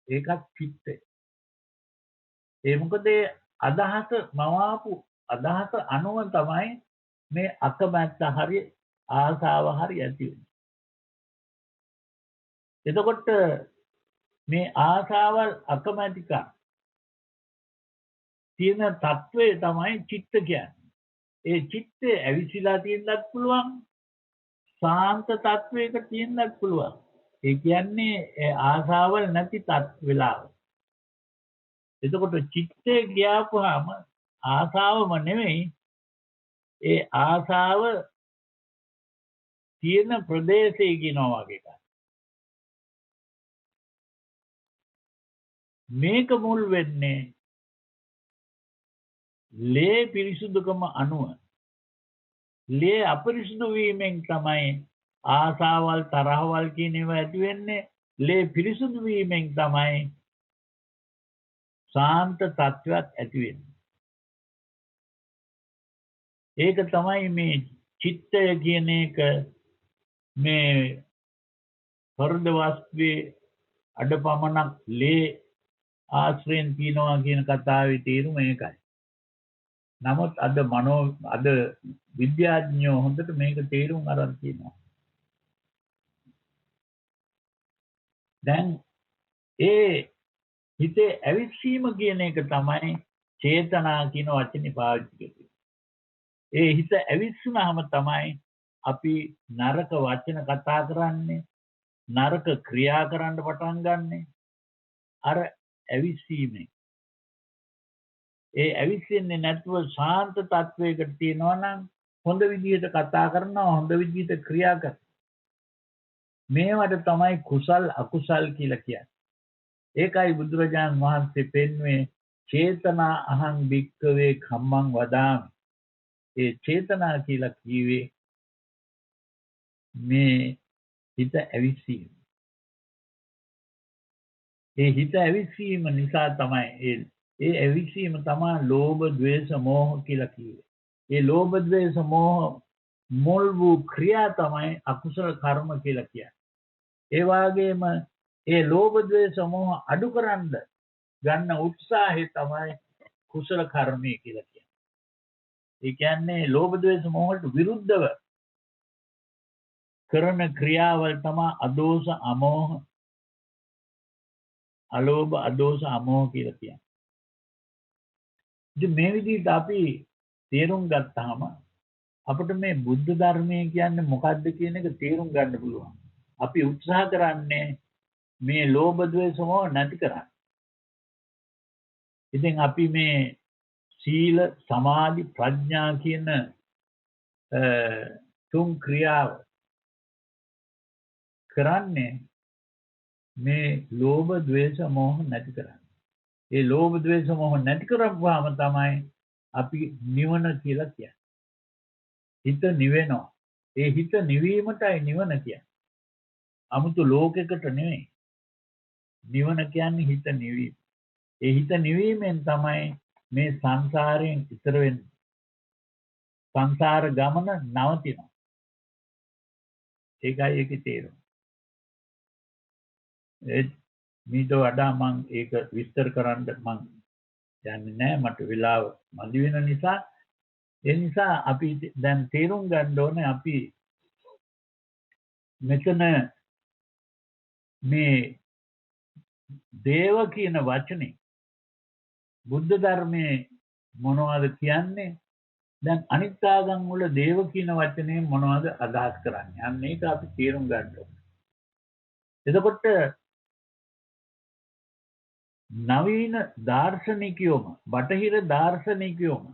ඒකත් චිත්තය. ඒ මොකද අදහස මවාපු අදහස අනුව තමයි මේ අකමැත්ත හරි ආසාව හරි ඇති වෙන්නේ. එතකොට මේ ආසාවල් අකමැතිකම් තියෙන తත්වය තමයි චිත්ත කියන්නේ. ඒ චිත්තය ඇවිසිලා තියෙන්නත් පුළුවන්, සාන්ත తත්වයක තියෙන්නත් පුළුවන්. ඒ කියන්නේ ආසාවල් නැති වෙලාව. එතකොට චිත්තේ ගියාපුවාම ආසාවම නෙමෙයි, ඒ ආසාව තියෙන ප්‍රදේශය කියනවා වගේ එකක්. මේක මුල් වෙන්නේ ලේ පිරිසුදුකම අනුව. ලේ අපිරිසුදු වීමෙන් තමයි ආසාවල්, තරහවල් කියන ඒවා ඇති වෙන්නේ. ලේ පිරිසුදු වීමෙන් තමයි සාන්ත තත්වයක් ඇති වෙන්නේ. ඒක තමයි මේ චිත්තය කියන එක මේ හෘද වාස්පේ අඩපමණක් ලේ ආශ්‍රයෙන් තියනවා කියන කතාවේ තේරුම ඒකයි. නමුත් අද විද්‍යාඥයෝ හොඳට මේක තේරුම් අරන් තියෙනවා. දැන් ඒ හිතේ ඇවිස්සීම කියන එක තමයි චේතනා කියන වචනේ පාවිච්චි කරන්නේ. ඒ හිත ඇවිස්සුනහම තමයි අපි නරක වචන කතා කරන්නේ, නරක ක්‍රියා කරන්න පටන් ගන්නෙ. අර ඇවිස්සීමෙන්. ඒ ඇවිස්සෙන්නේ නැතුව ශාන්ත තත්වයකට තියෙනවා නම් හොඳ විදිහට කතා කරනවා, හොඳ විදිහට ක්‍රියා කරනවා. මේවට තමයි කුසල් අකුසල් කියලා කියන්නේ. ඒකයි බුදුරජාණන් වහන්සේ පෙන්වුවේ චේතනා අහං භික්ඛවේ කම්මං වදාමි. ඒ චේතනා කියලා කියවේ මේ හිත ඇවිස්සීම. ඒ හිත ඇවිස්සීම නිසා තමයි ඒ ඇවිස්සීම තමයි ලෝභ, ද්වේෂ, මෝහ කියලා කියවේ. ඒ ලෝභ, ද්වේෂ, මෝහ මුල් වූ ක්‍රියා තමයි අකුසල කර්ම කියලා කියන්නේ. ඒ වගේම ඒ ලෝභ, ද්වේෂ, මෝහ අඩු කරන්න ගන්න උත්සාහය තමයි කුසල කර්මය කියලා කියන්නේ. ඒ කියන්නේ ලෝභ, ද්වේෂ, මෝහට විරුද්ධව කරන ක්‍රියාවල් තමයි අදෝස, අමෝහ, අලෝභ, අදෝස, අමෝහ කියලා කියන්නේ. ඉතින් මේ විදිහට අපි තේරුම් ගත්තාම අපිට මේ බුද්ධ ධර්මය කියන්නේ මොකක්ද කියන එක තේරුම් ගන්න පුළුවන්. අපි උත්සාහ කරන්නේ මේ ලෝභ, ද්වේෂ, මෝහ නැති කරන්න. ඉතින් අපි මේ සීල, සමාධි, ප්‍රඥා කියන තුන් ක්‍රියාව කරන්නේ මේ ලෝභ ද්වේෂ මෝහ නැති කරන්නේ. ඒ ලෝභ ද්වේෂ මෝහ නැති කරපුවාම තමයි අපි නිවන කියලා කියන්නේ. හිත නිවෙනවා. ඒ හිත නිවීමටයි නිවන කියන්නේ. 아무තු ලෝකයකට නෙවෙයි. නිවන කියන්නේ හිත නිවීම. ඒ හිත නිවීමෙන් තමයි මේ සංසාරයෙන් ඈතර වෙන්නේ. සංසාර ගමන නවතිනවා. ඒකයි ඒකේ තේරුම. මීට වඩා මම ඒක විස්තර කරන්න මම යන්නේ නැහැ. මට වෙලාව මදි වෙන නිසා. ඒ නිසා අපි දැන් තේරුම් ගන්න ඕනේ අපි මෙතන මේ දේව කියන වචනේ බුද්ධ ධර්මයේ මොනවද කියන්නේ? දැන් අනිත් ආගම් වල දේව කියන වචනේ මොනවද අදහස් කරන්නේ? අන්න ඒක අපි තේරුම් ගන්න ඕනේ. එතකොට නවීන දාර්ශනිකයෝම බටහිර දාර්ශනිකයෝම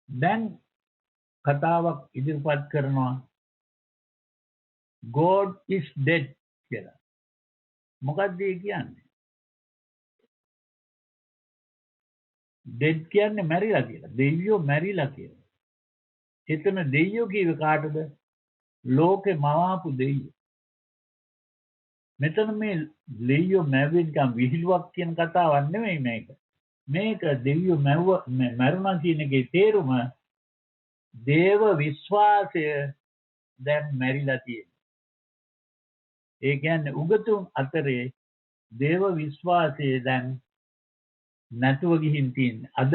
දැන් කතාවක් ඉදිරිපත් කරනවා God is dead කියලා. මොකක්ද ඒ කියන්නේ? dead කියන්නේ මැරිලා කියලා. දෙවියෝ මැරිලා කියලා. එතන දෙවියෝ කියව කාටද? ලෝකේ මවාපු දෙවියෝ. මෙතන මේ දෙවියෝ මැවෙන්නකම් විහිළුවක් කියන කතාවක් නෙමෙයි මේක. මේක දෙවියෝ මැරුණා කියන එකේ තේරුම දේව විශ්වාසය දැන් මැරිලා තියෙනවා. ඒ කියන්නේ උගතුන් අතරේ දේව විශ්වාසය දැන් නැතුව ගිහින් තියෙන්නේ. අද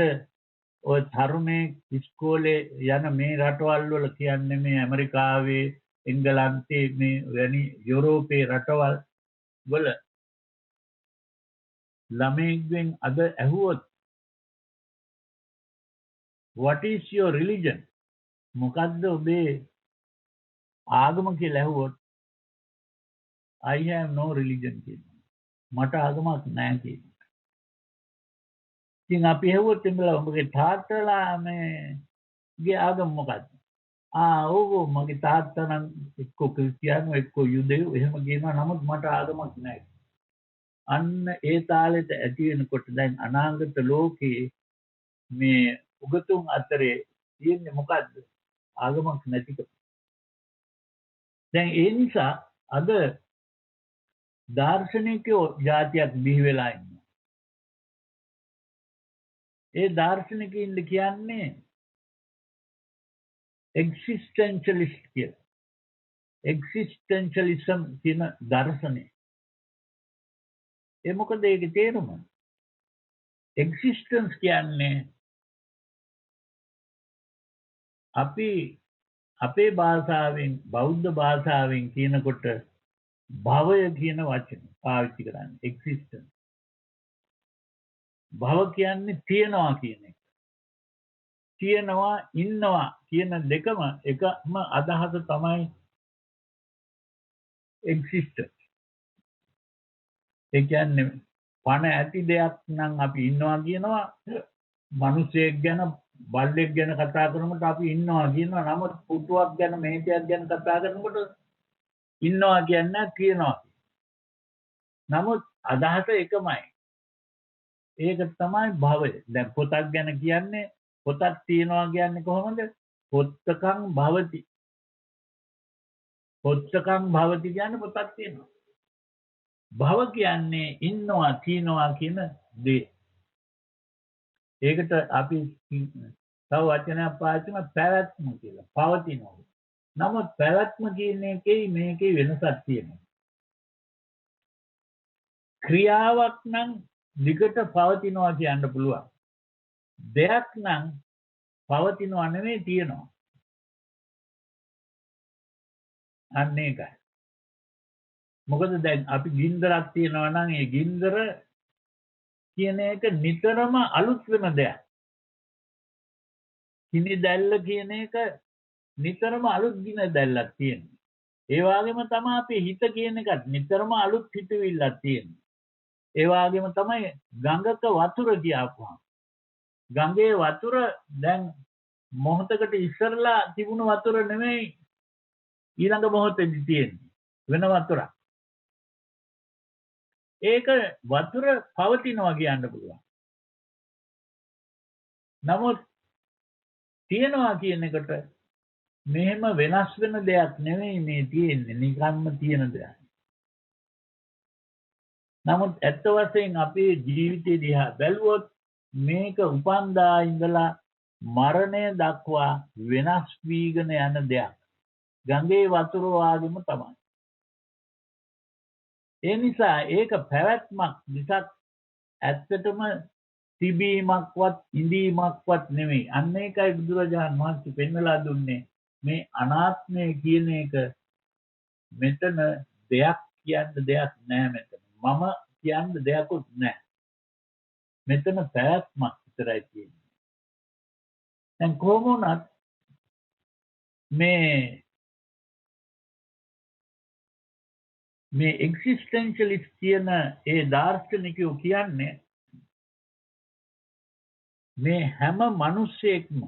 ඔය තරුණේ ඉස්කෝලේ යන මේ රටවල් වල කියන්නේ මේ ඇමරිකාවේ එංගලන්තේ මේ වැනි යුරෝපේ රටවල් වල ළමයින්ගෙන් අද ඇහුවොත් what is your religion? මොකද්ද ඔබේ ආගම කියලා ඇහුවොත් I have no religion කියනවා. මට ආගමක් නැහැ කියනවා. ඉතින් අපි ඇහුවොත් එම්බලා ඔබගේ තාත්තලා මේගේ ආගම මොකද්ද? ඔව් මගේ තාත්තා නම් එක්ක ක්‍රිස්තියානි එක්ක යුදෙව් එහෙම කියනවා. නමුත් මට ආගමක් නැහැ. අන්න ඒ තාලෙට ඇති වෙනකොට දැන් අනාගත ලෝකේ මේ උගතුන් අතරේ තියෙන්නේ මොකද්ද? ආගමක් නැතිකම. දැන් ඒ නිසා අද දාර්ශනිකයෝ જાතියක් බිහි වෙලා ඉන්නවා. ඒ දාර්ශනිකයින්ද කියන්නේ existentialist කියලා. existentialism කියන දර්ශනය. ඒ මොකද ඒකේ තේරුම? existence කියන්නේ අපි අපේ භාෂාවෙන් බෞද්ධ භාෂාවෙන් කියනකොට භවය කියන වචනේ පාවිච්චි කරන්නේ existence. භව කියන්නේ තියනවා කියන එක. තියනවා ඉන්නවා කියන දෙකම එකම අදහස තමයි existence. ඒ කියන්නේ පණ ඇති දෙයක් නම් අපි ඉන්නවා කියනවා. මිනිසෙක් ගැන බල්ලෙක් ගැන කතා කරනකොට අපි ඉන්නවා කියනවා. නමුත් පුටුවක් ගැන මේකයක් ගැන කතා කරනකොට ඉන්නවා කියන්නේ තියනවා. නමුත් අදහස එකමයි. ඒක තමයි භවය. දැන් පොතක් ගැන කියන්නේ පොතක් තියනවා කියන්නේ කොහොමද? පොත්තකං භවති. පොත්තකං භවති කියන්නේ පොතක් තියෙනවා. භව කියන්නේ ඉන්නවා තියනවා කියන දේ. ඒකට අපි තව වචනයක් පාවිච්චි කරනවා පැවැත්ම කියලා. පවතිනවා. නමුත් පැවැත්ම කියන එකේ මේකේ වෙනසක් තියෙනවා. ක්‍රියාවක් නම් දිගට පවතිනවා කියන්න පුළුවන්. දෙයක් නම් පවතිනවා නෙමෙයි තියෙනවා. අන්න ඒකයි. මොකද දැන් අපි ගින්දරක් තියනවා නම් ඒ ගින්දර කියන එක නිතරම අලුත් වෙන දෙයක්. කිනි දැල්ල කියන එක නිතරම අලුත් ගින දැල්ලක් තියෙනවා. ඒ වගේම තමයි අපේ හිත කියන එකත් නිතරම අලුත් හිතවිල්ලක් තියෙනවා. ඒ වගේම තමයි ගඟක වතුර කියපුවා. ගඟේ වතුර දැන් මොහොතකට ඉස්සරලා තිබුණු වතුර නෙමෙයි ඊළඟ මොහොතේදී තියෙන්නේ. වෙන වතුරක්. ඒක වතුර පවතිනවා කියන්න පුළුවන්. නමුත් තියනවා කියන එකට මෙහෙම වෙනස් වෙන දෙයක් නෙමෙයි මේ තියෙන්නේ. නිකම්ම තියෙන දෙයක්. නමුත් ඇත්ත වශයෙන් අපේ ජීවිතය දිහා බැලුවොත් මේක උපන්දා ඉඳලා මරණය දක්වා වෙනස් වීගෙන යන දෙයක්. ගඟේ වතුර වාගෙම තමයි. ඒ නිසා ඒක පැවැත්මක් මිසක් ඇත්තටම තිබීමක්වත් ඉඳීමක්වත් නෙමෙයි. අන්න ඒකයි බුදුරජාණන් වහන්සේ පෙන්වලා දුන්නේ මේ අනාත්මය කියන එක මෙතන දෙයක් කියන්න දෙයක් නෑ මෙතන. මම කියන්න දෙයක්වත් නෑ. මෙතන පැවැත්මක් විතරයි තියෙන්නේ. දැන් කොහොම වුණත් මේ එක්සිස්ටෙන්ෂලිස්ට් කියන ඒ දාර්ශනිකයෝ කියන්නේ මේ හැම මිනිස්සෙක්ම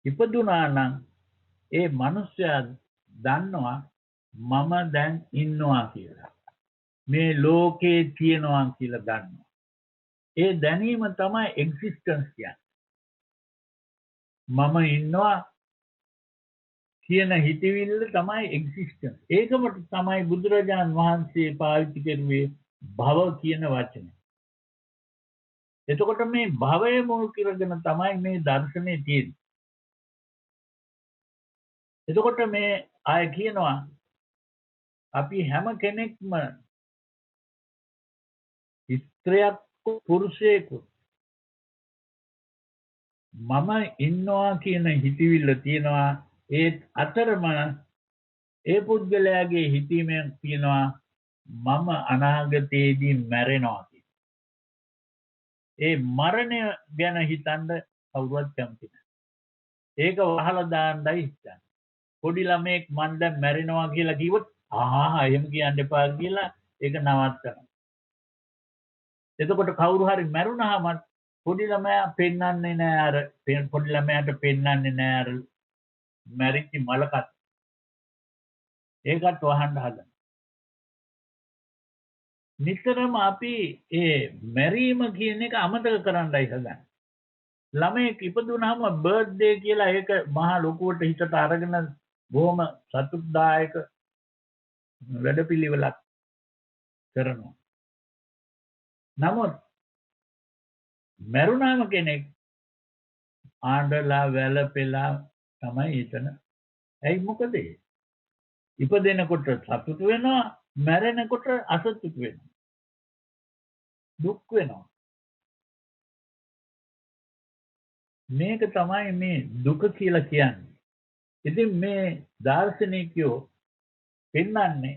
ඉපදුනා නම් ඒ මිනිස්සයා දන්නවා මම දැන් ඉන්නවා කියලා. මේ ලෝකේ තියෙනවා කියලා දන්නවා. ඒ දැනීම තමයි එක්සිස්ටන්ස් කියන්නේ. මම ඉන්නවා කියන හිතවිල්ල තමයි එක්සිස්ටන්ස්. ඒකම තමයි බුදුරජාන් වහන්සේ පාවිච්චි කරුවේ භව කියන වචනේ. එතකොට මේ භවය මුල් කරගෙන තමයි මේ දර්ශනේ තියෙන්නේ. එතකොට මේ අය කියනවා අපි හැම කෙනෙක්ම ස්ත්‍රියක් පුරුෂයෙක් මම ඉන්නවා කියන හිතවිල්ල තියෙනවා. ඒ අතරම ඒ පුද්ගලයාගේ හිතීමෙන් කියනවා මම අනාගතයේදී මැරෙනවා කියලා. ඒ මරණය ගැන හිතන්න කවුරුවත් කැමති නැහැ. ඒක වහලා දාන්නයි හිතන්නේ. පොඩි ළමෙක් මන් දැන් මැරෙනවා කියලා කිව්වොත් එහෙම කියන්න එපා කියලා ඒක නවත්තනවා. එතකොට කවුරු හරි මැරුණාම පොඩි ළමයා පෙන්වන්නේ නැහැ අර පොඩි ළමයාට පෙන්වන්නේ නැහැ අර මැරිච්ච මලකත්. ඒකත් වහන්න හදනවා. නිතරම අපි ඒ මැරීම කියන එක අමතක කරන්නයි හදන්නේ. ළමයෙක් ඉපදුනහම බර්ත්ඩේ කියලා ඒක මහා ලොකුවට හිතට අරගෙන බොහොම සතුටුදායක වැඩපිළිවෙලක් කරනවා. නමුත් මැරුණාම කෙනෙක් ආඬලා වැළපෙලා තමයි හිතන. ඇයි මොකද? ඉපදෙනකොට සතුටු වෙනවා, මැරෙනකොට අසතුටු වෙනවා. දුක් වෙනවා. මේක තමයි මේ දුක කියලා කියන්නේ. ඉතින් මේ දාර්ශනිකයෝ පෙන්වන්නේ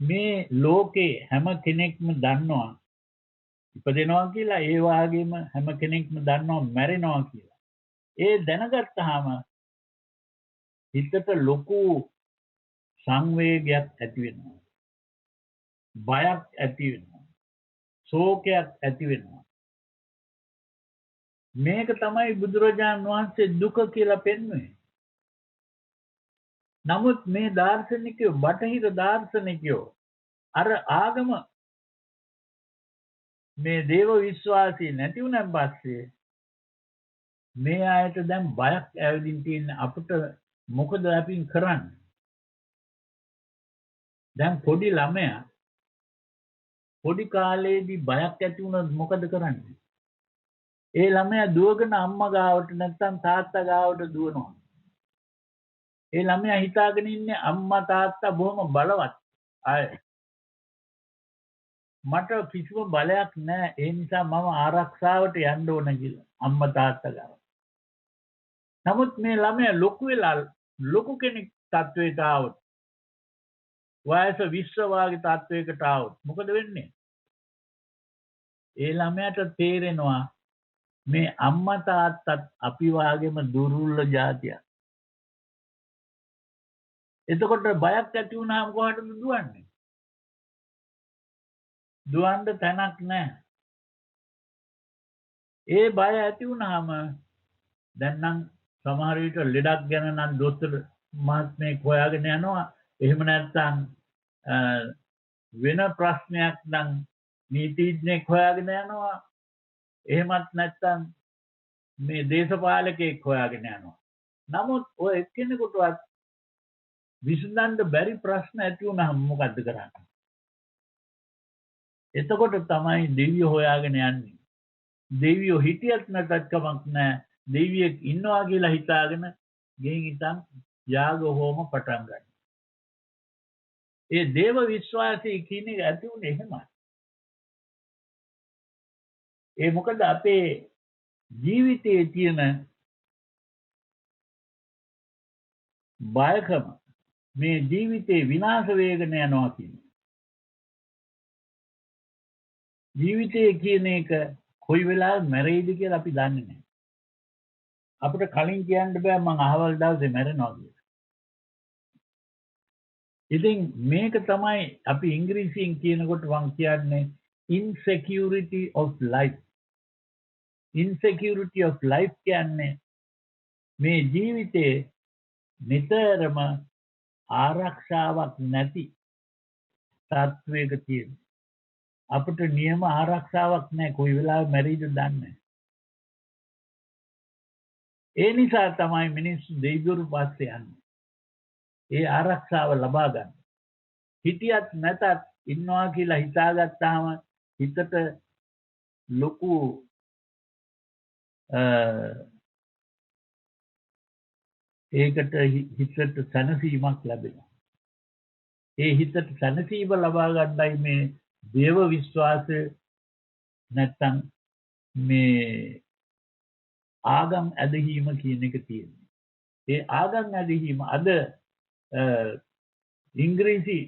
මේ ලෝකේ හැම කෙනෙක්ම දන්නවා ඉපදෙනවා කියලා, ඒ වගේම හැම කෙනෙක්ම දන්නවා මැරෙනවා කියලා. ඒ දැනගත්තාම හිතට ලොකු සංවේගයක් ඇති වෙනවා. බයක් ඇති වෙනවා. ශෝකයක් ඇති වෙනවා. මේක තමයි බුදුරජාණන් වහන්සේ දුක කියලා පෙන්වන්නේ. නමුත් මේ දාර්ශනිකයෝ, බටහිර දාර්ශනිකයෝ අර ආගම මේ දේව විශ්වාසී නැති වුණාන් පස්සේ මේ ආයත දැන් බයක් ඇවිදින් තියෙන අපිට මොකද අපි කරන්නේ? දැන් පොඩි ළමයා පොඩි කාලේදී බයක් ඇති වුණොත් මොකද කරන්නේ? ඒ ළමයා දුවගෙන අම්මා ගාවට නැත්නම් තාත්තා ගාවට දුවනවා. ඒ ළමයා හිතාගෙන ඉන්නේ අම්මා තාත්තා බොහොම බලවත් අය. මට කිසිම බලයක් නැහැ. ඒ නිසා මම ආරක්ෂාවට යන්න ඕන කියලා අම්මා තාත්තා ගාව. නමුත් මේ ළමයා ලොකු වෙලා ලොකු කෙනෙක් තත්වයට ආවොත්, වයස 20 වාගේ තත්වයකට ආවොත් මොකද වෙන්නේ? ඒ ළමයාට තේරෙනවා මේ අම්මා තාත්තත් අපි වාගේම දුර්වල జాතියක්. එතකොට බයක් ඇති වුණාම කොහටද දුවන්නේ? දුවන්න තැනක් නැහැ. ඒ බය ඇති වුණාම දැන් නම් සමහර විට ලෙඩක් ගැන නම් දොස්තර මහත්මයෙක් හොයාගෙන යනවා. එහෙම නැත්නම් වෙන ප්‍රශ්නයක් නම් නීතිඥයෙක් හොයාගෙන යනවා. එහෙමත් නැත්නම් මේ දේශපාලකයෙක් හොයාගෙන යනවා. නමුත් ඔය එක්කෙනෙකුටවත් විසඳන්න බැරි ප්‍රශ්න ඇති වුණාම මොකද්ද කරන්නේ? එතකොට තමයි දෙවියෝ හොයාගෙන යන්නේ. දෙවියෝ හිටියත් නැතත් කමක් නැහැ. දෙවියෙක් ඉන්නවා කියලා හිතාගෙන ගෙන් ඉතින් යාග හෝම පටන් ගන්න. ඒ දේව විශ්වාසය කියන එක ඇති උනේ එහෙමයි. ඒ මොකද අපේ ජීවිතයේ තියෙන බයකම මේ ජීවිතේ විනාශ වේගන යනවා කියන්නේ. ජීවිතය කියන එක කොයි වෙලාවෙ මැරෙයිද කියලා අපි දන්නේ නැහැ. අපිට කලින් කියන්න බෑ මං අහවල් දවසේ මැරෙනවා කියලා. ඉතින් මේක තමයි අපි ඉංග්‍රීසියෙන් කියනකොට මං කියන්නේ insecurity of life. insecurity of life කියන්නේ මේ ජීවිතේ නිතරම ආරක්ෂාවක් නැති තත්වයක තියෙන. අපිට නියම ආරක්ෂාවක් නැහැ. කොයි වෙලාවෙ මැරෙයිද දන්නේ නැහැ. ඒ නිසා තමයි මිනිස්සු දෙවිවරු පස්සේ යන්නේ. ඒ ආරක්ෂාව ලබා ගන්න. හිටියත් නැතත් ඉන්නවා කියලා හිතාගත්තාම හිතට ලොකු ඒකට හිතට සැනසීමක් ලැබෙනවා. ඒ හිතට සැනසීම ලබා ගන්නයි මේ දේව විශ්වාසය නැත්තම් මේ ආගම් ඇදහිීම කියන එක තියෙන්නේ. ඒ ආගම් ඇදහිීම අද ඉංග්‍රීසි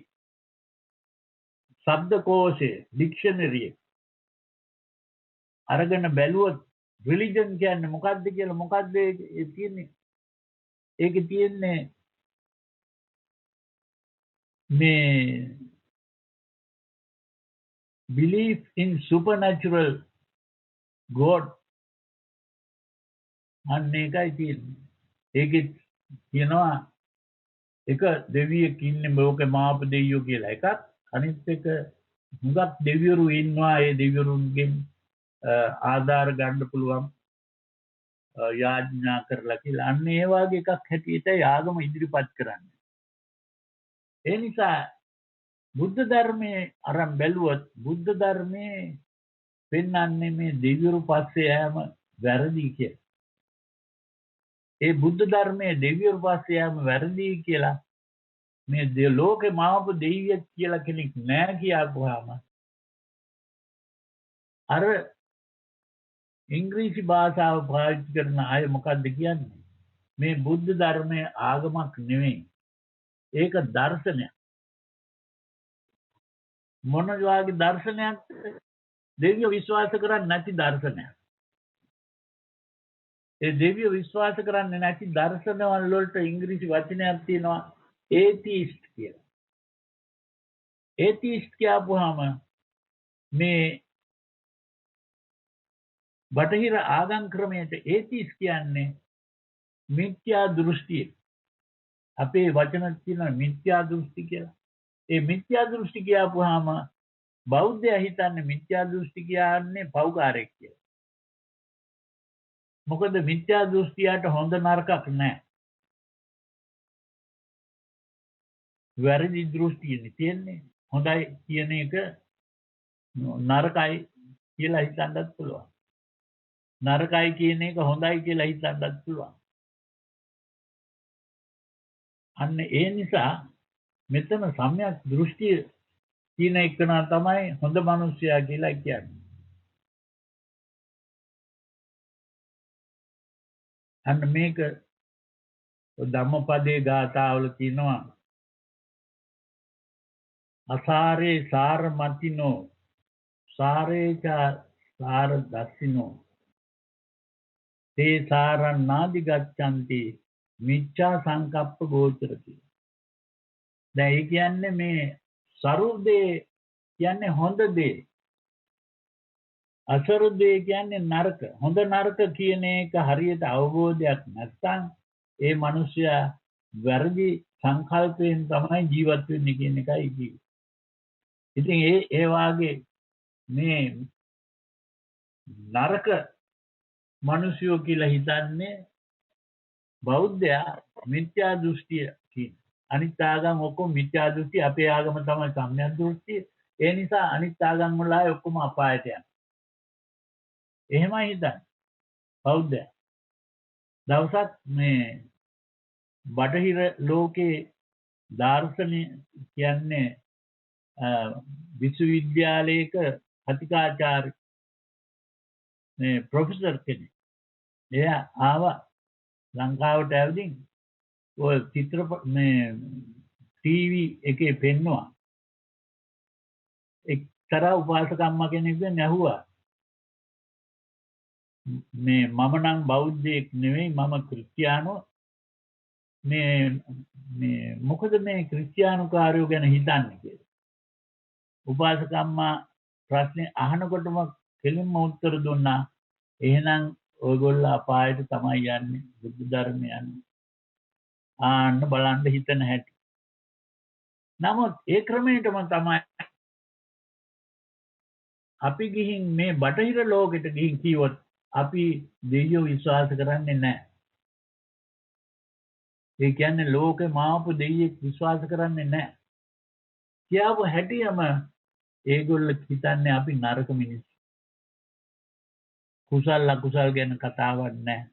ශබ්දකෝෂයේ ඩික්ෂනරි අරගෙන බැලුවොත් රිලිජන් කියන්නේ මොකක්ද කියලා මොකක්ද ඒ තියෙන්නේ? ඒකේ තියෙන්නේ මේ belief in supernatural God අන්න ඒකයි තියෙන්නේ. ඒකේ කියනවා එක දෙවියෙක් ඉන්නේ ලෝකේ මාප දෙවියෝ කියලා එකක්. අනිත් එක හුඟක් දෙවිවරු ඉන්නවා. ඒ දෙවිවරුන්ගෙන් ආධාර ගන්න පුළුවන් යාඥා කරලා කියලා. අන්න ඒ වගේ එකක් හැටියට ආගම ඉදිරිපත් කරන්නේ. ඒ නිසා බුද්ධ ධර්මයේ අරන් බැලුවොත් බුද්ධ ධර්මයේ පෙන්වන්නේ මේ දෙවිවරු පස්සේ යෑම වැරදි කියලා. ඒ බුද්ධ ධර්මයේ දෙවිවරු පස්සේ යෑම වැරදි කියලා මේ ලෝකේ මාපු දෙවියෙක් කියලා කෙනෙක් නැහැ කියපුවාම අර ඉංග්‍රීසි භාෂාව පාවිච්චි කරන අය මොකද්ද කියන්නේ? මේ බුද්ධ ධර්මයේ ආගමක් නෙවෙයි. ඒක දර්ශනයක්. මොන වගේ දර්ශනයක්? දෙවියෝ විශ්වාස කරන්නේ නැති දර්ශනයක්. ඒ දෙවියෝ විශ්වාස කරන්නේ නැති දර්ශනවල වලට ඉංග්‍රීසි වචනයක් තියෙනවා ඒතියිස්ට් කියලා. ඒතියිස්ට් කියපුවාම මේ බටහිර ආගම් ක්‍රමයට ඒතියිස්ට් කියන්නේ මිත්‍යා දෘෂ්ටිය. අපේ වචන තියෙනවා මිත්‍යා දෘෂ්ටි කියලා. ඒ මිත්‍යා දෘෂ්ටි කියපුවාම බෞද්ධයා හිතන්නේ මිත්‍යා දෘෂ්ටි කියන්නේ පෞකාරයක් කියලා. මොකද මිත්‍යා දෘෂ්ටියට හොඳ නරකක් නැහැ. වැරදි දෘෂ්ටියනේ තියෙන්නේ. හොඳයි කියන එක නරකයි කියලා හිතන්නත් පුළුවන්. නරකයි කියන එක හොඳයි කියලා හිතන්නත් පුළුවන්. අන්න ඒ නිසා මෙතන සම්‍යක් දෘෂ්ටිය තියෙන එකනා තමයි හොඳ මිනිසයා කියලා කියන්නේ. අන්න මේක ධම්මපදයේ ගාථාවල තියෙනවා අසාරේ සාරමතිනෝ සාරේච සාර දස්සිනෝ තේ සාරණාදි ගච්ඡanti මිච්ඡා සංකප්ප ගෝචරති. දැන් ඒ කියන්නේ මේ සරුදේ කියන්නේ හොඳ දේ. අසරුදේ කියන්නේ නරක. හොඳ නරක කියන එක හරියට අවබෝධයක් නැත්නම් ඒ මිනිසයා වැරදි සංකල්පයෙන් තමයි ජීවත් වෙන්නේ කියන එකයි කිව්වේ. ඉතින් ඒ වාගේ මේ නරක මිනිසයෝ කියලා හිතන්නේ බෞද්ධයා මිත්‍යා දෘෂ්ටිය කියන. අනිත් ආගම් ඔක්කොම මිත්‍යා දෘෂ්ටි, අපේ ආගම තමයි සම්‍යක් දෘෂ්ටි. ඒ නිසා අනිත් ආගම් වල අය ඔක්කොම අපායට යනවා. එහෙමයි හිතන්නේ බෞද්ධයා. දවසක් මේ බටහිර ලෝකේ දාර්ශනික කියන්නේ විශ්වවිද්‍යාලයක කතිකාචාර්ය මේ ප්‍රොෆෙසර් කෙනෙක්. එයා ආවා ලංකාවට ඇවිදින් ඔය චිත්‍රපට මේ ටීවී එකේ පෙන්නවා. එක්තරා උපාසකම්මා කෙනෙක්ගෙන් ඇහුවා මේ මම නම් බෞද්ධයෙක් නෙවෙයි, මම ක්‍රිස්තියානෝ. මේ මොකද මේ ක්‍රිස්තියානුකාරයෝ ගැන හිතන්නේ කියලා. උපාසකම්මා ප්‍රශ්නේ අහනකොටම කෙලින්ම උත්තර දුන්නා, එහෙනම් ඔයගොල්ලෝ අපායට තමයි යන්නේ, බුද්ධ ධර්මය යන්නේ. ආන්න බලන්න හිතන හැටි. නමුත් ඒ ක්‍රමයටම තමයි අපි ගිහින් මේ බටහිර ලෝකෙට ගිහින් කිව්වොත් අපි දෙවියෝ විශ්වාස කරන්නේ නැහැ. ඒ කියන්නේ ලෝකේ මාපු දෙවියෙක් විශ්වාස කරන්නේ නැහැ. කියව හැටියම ඒගොල්ලෝ හිතන්නේ අපි නරක මිනිස්සු. කුසල අකුසල ගැන කතාවක් නැහැ.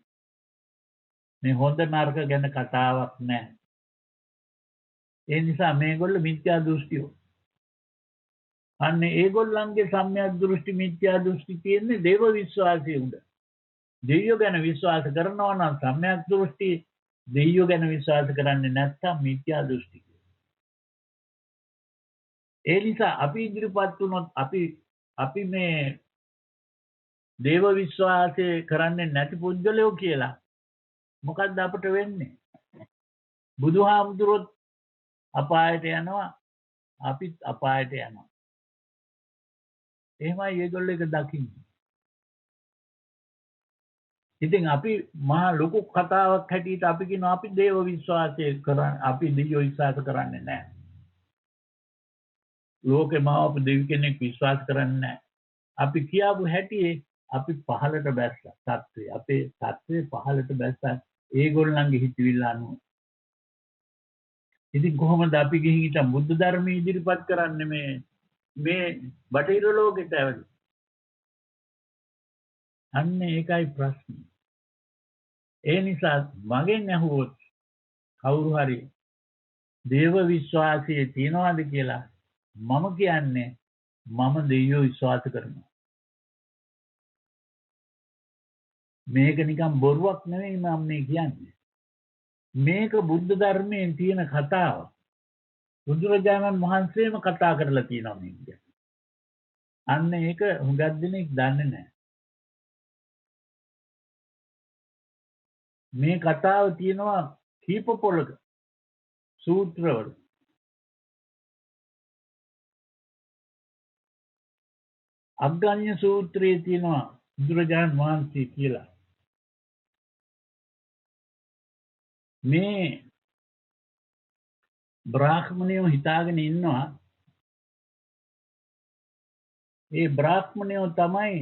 මේ හොඳ නරක ගැන කතාවක් නැහැ. ඒ නිසා මේගොල්ලෝ මිත්‍යා දෘෂ්ටියෝ. අන්න ඒගොල්ලන්ගේ සම්‍යක් දෘෂ්ටි මිත්‍යා දෘෂ්ටි තියෙන්නේ දේව විශ්වාසයේ උඩ. දෙවියෝ ගැන විශ්වාස කරනවා නම් සම්‍යක් දෘෂ්ටි, දෙවියෝ ගැන විශ්වාස කරන්නේ නැත්නම් මිත්‍යා දෘෂ්ටි. ඒ නිසා අපි ඉදිරිපත් වුණොත් අපි මේ දේව විශ්වාසය කරන්නේ නැති පුද්ගලයෝ කියලා මොකක්ද අපිට වෙන්නේ? බුදුහාමුදුරුවෝ අපායට යනවා, අපිත් අපායට යනවා. එහෙමයි ඒගොල්ලෝ එක දකින්නේ. ඉතින් අපි මහා ලොකු කතාවක් හැටියට අපි කියනවා අපි දේව විශ්වාසය කරන්නේ, අපි දෙවියෝ විශ්වාස කරන්නේ නැහැ. ලෝකේ මාවපු දෙවි කෙනෙක් විශ්වාස කරන්නේ නැහැ. අපි කියපු හැටි අපි පහළට බැස්සා තත්ත්වේ. අපේ තත්ත්වේ පහළට බැස්සා ඒගොල්ලන්ගේ හිතවිල්ල අනුව. ඉතින් කොහොමද අපි ගිහින් හිටන් බුද්ධ ධර්මයේ ඉදිරිපත් කරන්නේ මේ බටහිර ලෝකෙට ඇවිල්ලා? අන්න ඒකයි ප්‍රශ්නේ. ඒ නිසා මගෙන් අහුවොත් කවුරු හරි දේව විශ්වාසයේ තියනවාද කියලා මම කියන්නේ මම දෙවියෝ විශ්වාස කරනවා. මේක නිකන් බොරුවක් නෙවෙයි මම මේ කියන්නේ. මේක බුද්ධ ධර්මයෙන් තියෙන කතාව. බුදුරජාණන් වහන්සේම කතා කරලා තියෙනවා මේ කියන්නේ. අන්න ඒක හුඟක් දෙනෙක් දන්නේ නැහැ. මේ කතාව තියෙනවා කීප පොළක සූත්‍රවල. අග්ගඤ්ඤ සූත්‍රයේ තියෙනවා බුදුරජාණන් වහන්සේ කියලා. මේ බ්‍රාහ්මණයෝ හිතාගෙන ඉන්නවා ඒ බ්‍රාහ්මණයෝ තමයි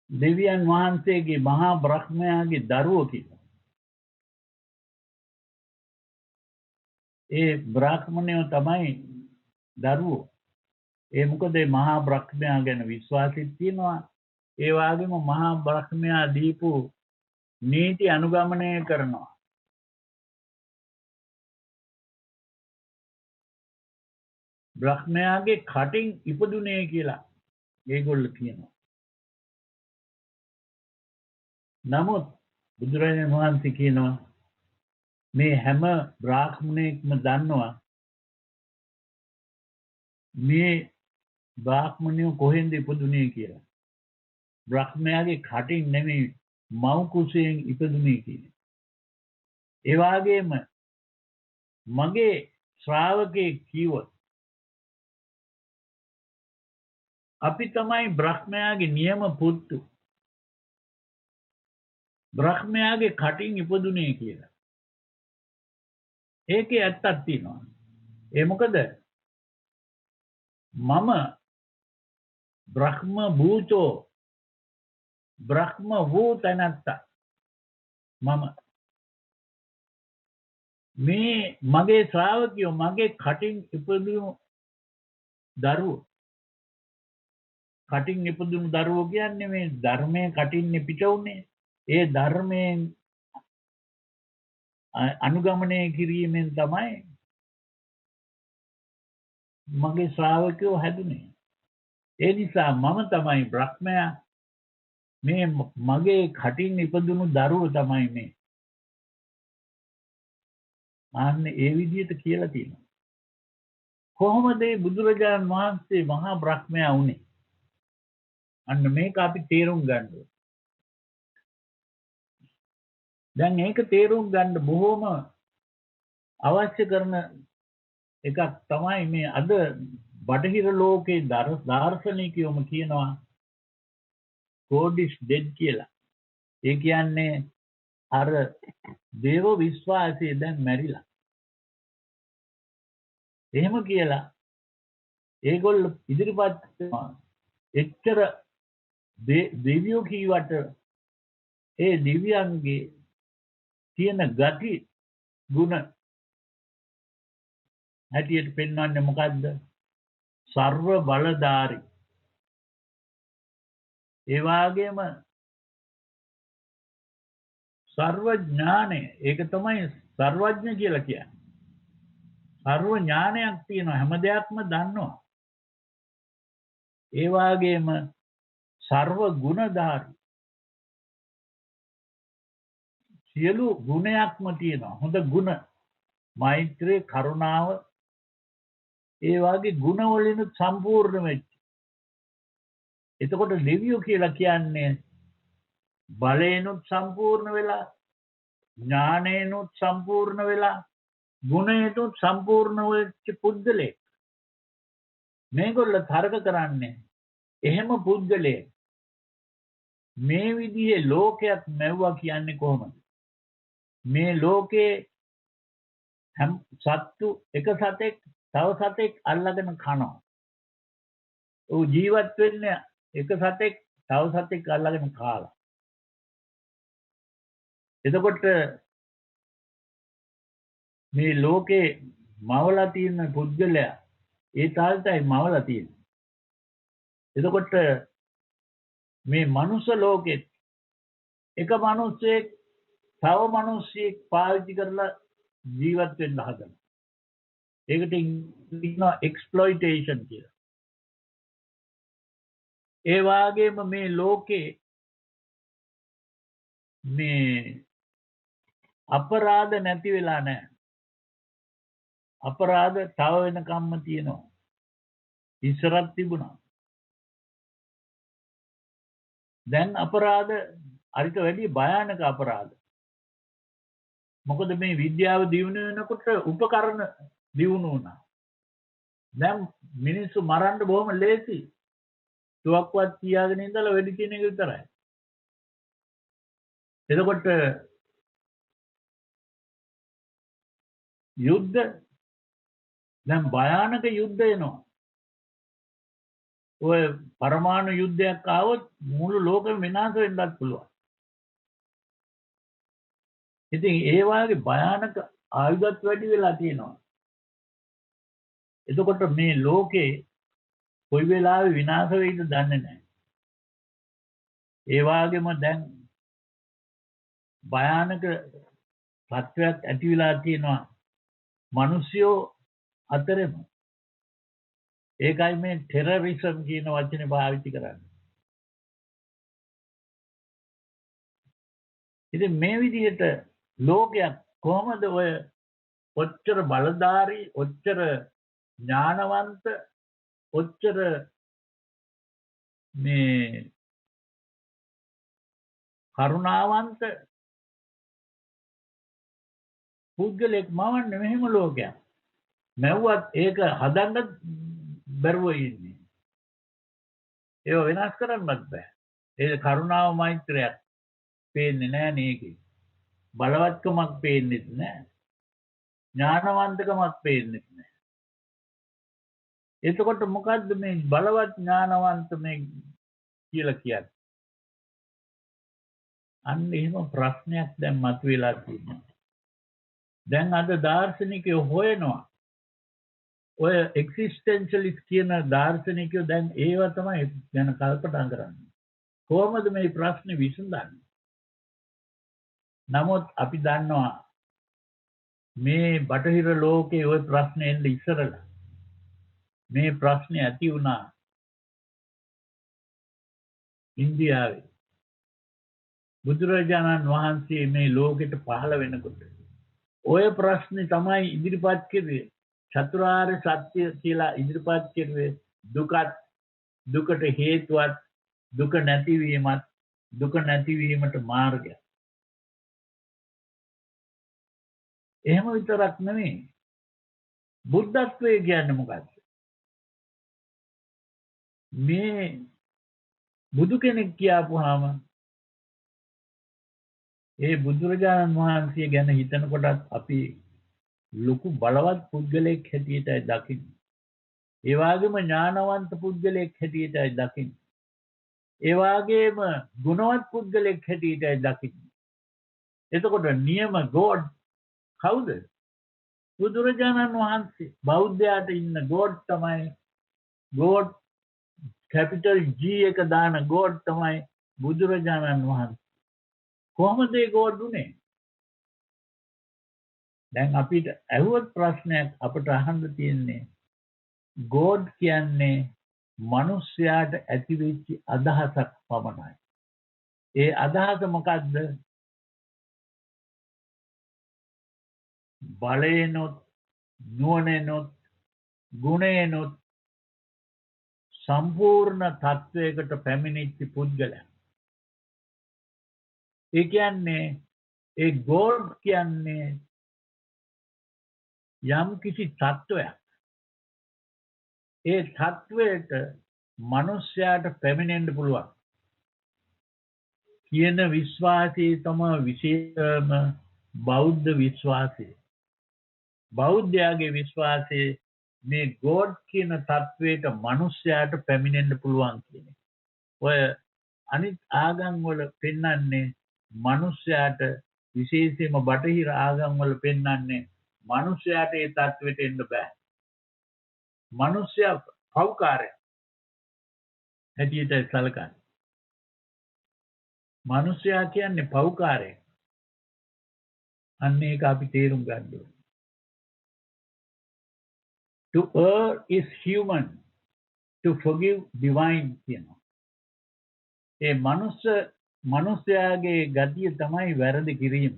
දෙවියන් වහන්සේගේ මහා බ්‍රහ්මයාගේ දරුවෝ කියලා. ඒ බ්‍රාහ්මණයෝ තමයි දරුවෝ. ඒ මොකද මහා බ්‍රහ්මයා ගැන විශ්වාසයක් තියෙනවා. ඒ වගේම මහා බ්‍රහ්මයා දීපු නීති අනුගමනය කරනවා. බ්‍රහ්මයාගේ කටින් ඉපදුනේ කියලා ඒගොල්ලෝ කියනවා. නමුත් බුදුරජාණන් වහන්සේ කියනවා මේ හැම බ්‍රාහ්මණයෙක්ම දන්නවා මේ බ්‍රාහ්මණයෝ කොහෙන්ද ඉපදුනේ කියලා. බ්‍රහ්මයාගේ කටින් නෙමෙයි මව් කුසයෙන් ඉපදුනේ කියලා. ඒ වගේම මගේ ශ්‍රාවකෙක් කිව්වොත් අපි තමයි බ්‍රහ්මයාගේ නියම පුත්තු. බ්‍රහ්මයාගේ කටින් ඉපදුනේ කියලා. ඒකේ ඇත්තක් තියෙනවා. ඒ මොකද? මම බ්‍රහ්ම භූතෝ බ්‍රහ්ම වූ තැනැත්තා. මම මේ මගේ ශ්‍රාවකයෝ මගේ කටින් ඉපදුණු දරුවෝ. කටින් ඉපදුණු දරුවෝ කියන්නේ මේ ධර්මයේ කටින් පිට වුනේ. ඒ ධර්මයෙන් අනුගමනය කිරීමෙන් තමයි මගේ ශ්‍රාවකයෝ හැදුනේ. ඒ නිසා මම තමයි බ්‍රහ්මයා. මේ මගේ කටින් ඉපදුණු දරුවෝ තමයි මේ. අන්න ඒ විදිහට කියලා තියෙනවා. කොහොමද මේ බුදුරජාණන් වහන්සේ මහා බ්‍රහ්මයා වුනේ? අන්න මේක අපි තේරුම් ගන්න ඕනේ. දැන් ඒක තේරුම් ගන්න බොහොම අවශ්‍ය කරන එකක් තමයි මේ අද බටහිර ලෝකේ දාර්ශනිකයෝම කියනවා God is dead කියලා. ඒ කියන්නේ අර දේව විශ්වාසය දැන් මැරිලා. එහෙම කියලා ඒගොල්ලෝ ඉදිරිපත් කරනවා. එච්චර දෙවියෝ කීවට ඒ දිව්‍යයන්ගේ තියෙන ගති ගුණ හැටියට පෙන්වන්නේ මොකද්ද? සර්ව බලධාරී. ඒ වගේම සර්ව ඥානය. ඒක තමයි සර්වඥ කියලා කියන්නේ. සර්ව ඥානයක් තියෙනවා. හැම දෙයක්ම දන්නවා. ඒ වගේම සර්ව ගුණධාරී. සියලු ගුණයක්ම තියෙනවා. හොඳ ගුණ. මෛත්‍රී, කරුණාව, ඒ වගේ ගුණ වලින් සම්පූර්ණ වෙච්ච. එතකොට දෙවියෝ කියලා කියන්නේ බලේනොත් සම්පූර්ණ වෙලා, ඥානේනොත් සම්පූර්ණ වෙලා, ගුණේනොත් සම්පූර්ණ වෙච්ච පුද්ගලෙක්. මේගොල්ලෝ තර්ක කරන්නේ එහෙම පුද්ගලයෙක් මේ විදිහේ ලෝකයක් මැව්වා කියන්නේ කොහොමද? මේ ලෝකේ හැම සත්තු එක සතෙක් තව සතෙක් අල්ලගෙන කනවා. ਉਹ ජීවත් වෙන්නේ එක සතෙක් තව සතෙක් අල්ලගෙන කාලා. එතකොට මේ ලෝකේ මවලා තියෙන පුද්ගලයා ඒ තාලෙටයි මවලා තියෙන්නේ. එතකොට මේ මනුෂ්‍ය ලෝකෙත් එක මිනිස්සෙක් තව මිනිස්සෙක් පාවිච්චි කරලා ජීවත් වෙන්න හදනවා. ඒකට කියනවා එක්ස්ප්ලොයිටේෂන් කියලා. ඒ වගේම මේ ලෝකේ මේ අපරාධ නැති වෙලා නැහැ. අපරාධ තව වෙනකම්ම තියෙනවා. ඉස්සරත් තිබුණා. දැන් අපරාධ අරිට වැඩි භයානක අපරාධ. මොකද මේ විද්‍යාව දියුණු වෙනකොට උපකරණ දියුණු වුණා. දැන් මිනිස්සු මරන්න බොහොම ලේසි. තුවක්කුවක් තියාගෙන ඉඳලා වෙඩි තියන එක විතරයි. එතකොට යුද්ධ දැන් භයානක යුද්ධ එනවා. ඔය පරමාණු යුද්ධයක් ආවොත් මුළු ලෝකෙම විනාශ වෙන්නත් පුළුවන්. ඉතින් ඒ වගේ භයානක ආයුධත් වැඩි වෙලා තියෙනවා. එතකොට මේ ලෝකේ කොයි වෙලාවෙ විනාශ වෙයිද දන්නේ නැහැ. ඒ වගේම දැන් භයානක තත්ත්වයක් ඇති වෙලා තියෙනවා මිනිස්සුયો අතරෙම. ඒකයි මේ ටෙරරිසම් කියන වචනේ පාවිච්චි කරන්නේ. ඉතින් මේ විදිහට ලෝකයක් කොහොමද ඔය ඔච්චර බලධාරී, ඔච්චර ඥානවන්ත, ඔච්චර මේ කරුණාවන්ත පුද්ගලෙක් මවන්නේ මෙහෙම ලෝකයක්. නැව්වත් ඒක හදන්න බැරුව ඉන්නේ. ඒව වෙනස් කරන්නත් බෑ. ඒ කරුණාව මෛත්‍රියක් පේන්නේ නෑ නේකේ. බලවත්කමක් පේන්නේ නෑ. ඥානවන්තකමක් පේන්නේ නෑ. එතකොට මොකද්ද මේ බලවත් ඥානවන්ත මේ කියලා කියන්නේ? අන්න එහෙම ප්‍රශ්නයක් දැන් මතුවලා තියෙනවා. දැන් අද දාර්ශනිකයෝ හොයනවා. ඔය එක්සිස්ටෙන්ෂලිස්ට් කියන දාර්ශනිකයෝ දැන් ඒව තමයි ගැන කල්පනා කරන්නේ. කොහොමද මේ ප්‍රශ්නේ විසඳන්නේ? නමුත් අපි දන්නවා මේ බටහිර ලෝකයේ ওই ප්‍රශ්නේ එන්න ඉස්සරලා මේ ප්‍රශ්නේ ඇති වුණා ඉන්දියාවේ. බුදුරජාණන් වහන්සේ මේ ලෝකෙට පහළ වෙනකොට ඔය ප්‍රශ්නේ තමයි ඉදිරිපත් කෙරුවේ. චතුරාර්ය සත්‍ය කියලා ඉදිරිපත් කෙරුවේ. දුකට හේතුවත් දුක නැතිවීමත් දුක නැතිවීමට මාර්ගය. එහෙම විතරක් නෙමෙයි. බුද්ධත්වයේ කියන්නේ මොකක්ද? මේ බුදු කෙනෙක් කියපුවාම ඒ බුදුරජාණන් වහන්සේ ගැන හිතනකොටත් අපි ලොකු බලවත් පුද්ගලයෙක් හැටියටයි දකින්නේ. ඒ වගේම ඥානවන්ත පුද්ගලයෙක් හැටියටයි දකින්නේ. ඒ වගේම ගුණවත් පුද්ගලයෙක් හැටියටයි දකින්නේ. එතකොට නියම ගෝඩ් කවුද? බුදුරජාණන් වහන්සේ. බෞද්ධයාට ඉන්න ගෝඩ් තමයි ගෝඩ් කැපිටල් G එක දාන ගෝඩ් තමයි බුදුරජාණන් වහන්සේ. කොහොමද ඒ ගෝඩ් උනේ? දැන් අපිට අහුවත් ප්‍රශ්නයක් අපිට අහන්න තියෙන්නේ ගෝඩ් කියන්නේ මිනිස්යාට ඇතිවෙච්ච අදහසක් පමණයි. ඒ අදහස මොකද්ද? බලේනොත් නුවණෙනොත් ගුණේනොත් සම්පූර්ණ තත්වයකට පැමිණිච්ච පුද්ගලයා. ඒ කියන්නේ ඒ ගෝඩ් කියන්නේ යම් කිසි තත්වයක්. ඒ තත්වයට මිනිස්යාට පැමිණෙන්න පුළුවන් කියන විශ්වාසය තමයි විශේෂම බෞද්ධ විශ්වාසය. බෞද්ධයාගේ විශ්වාසය මේ ගෝඩ් කියන තත්වයට මිනිස්යාට පැමිණෙන්න පුළුවන් කියන එක. ඔය අනිත් ආගම් වල පෙන්වන්නේ මිනිස්යාට විශේෂයෙන්ම බටහිර ආගම් වල පෙන්වන්නේ මිනිස්යාට ඒ තත්වෙට එන්න බෑ. මිනිස්යා පෞකාරය හැටියට සැලකන්නේ. මිනිස්යා කියන්නේ පෞකාරය. අන්න ඒක අපි තේරුම් ගන්න ඕනේ. To err is human, to forgive divine කියනවා. ඒ මිනිස්යාගේ ගතිය තමයි වැරදි කිරීම.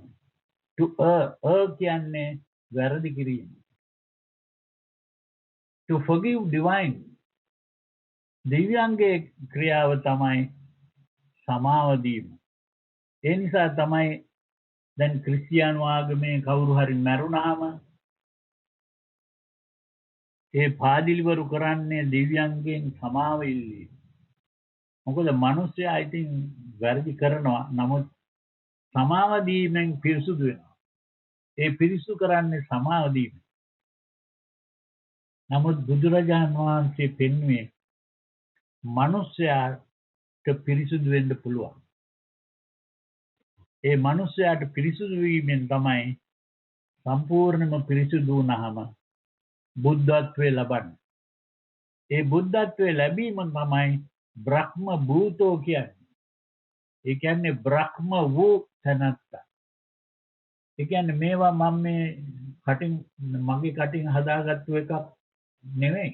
To err කියන්නේ වැරදි කිරීම. To forgive divine දිව්‍යංගයේ ක්‍රියාව තමයි සමාව දීම. ඒ නිසා තමයි දැන් ක්‍රිස්තියානි ආගමේ කවුරු හරි මැරුණාම ඒ පාදිලිවරු කරන්නේ දිව්‍යංගයෙන් සමාව ඉල්ලීම. මොකද මිනිස්සයා ඉතින් වැරදි කරනවා. නමුත් සමාව දීමෙන් පිරිසුදු වෙනවා. ඒ පිරිසුදු කරන්නේ සමාව දීම. නමුත් බුදුරජාණන් වහන්සේ පෙන්වුවේ මිනිස්යාට පිරිසුදු වෙන්න පුළුවන්. ඒ මිනිස්යාට පිරිසුදු වීමෙන් තමයි සම්පූර්ණයෙන්ම පිරිසුදු වුණාම බුද්ධත්වයේ ලබන්නේ. ඒ බුද්ධත්වයේ ලැබීම තමයි බ්‍රහ්ම භූතෝ කියන්නේ. ඒ කියන්නේ බ්‍රහ්ම වූ තැනත්තා. ඒ කියන්නේ මේවා මම මේ මගේ කටින් හදාගත්තු එකක් නෙමෙයි.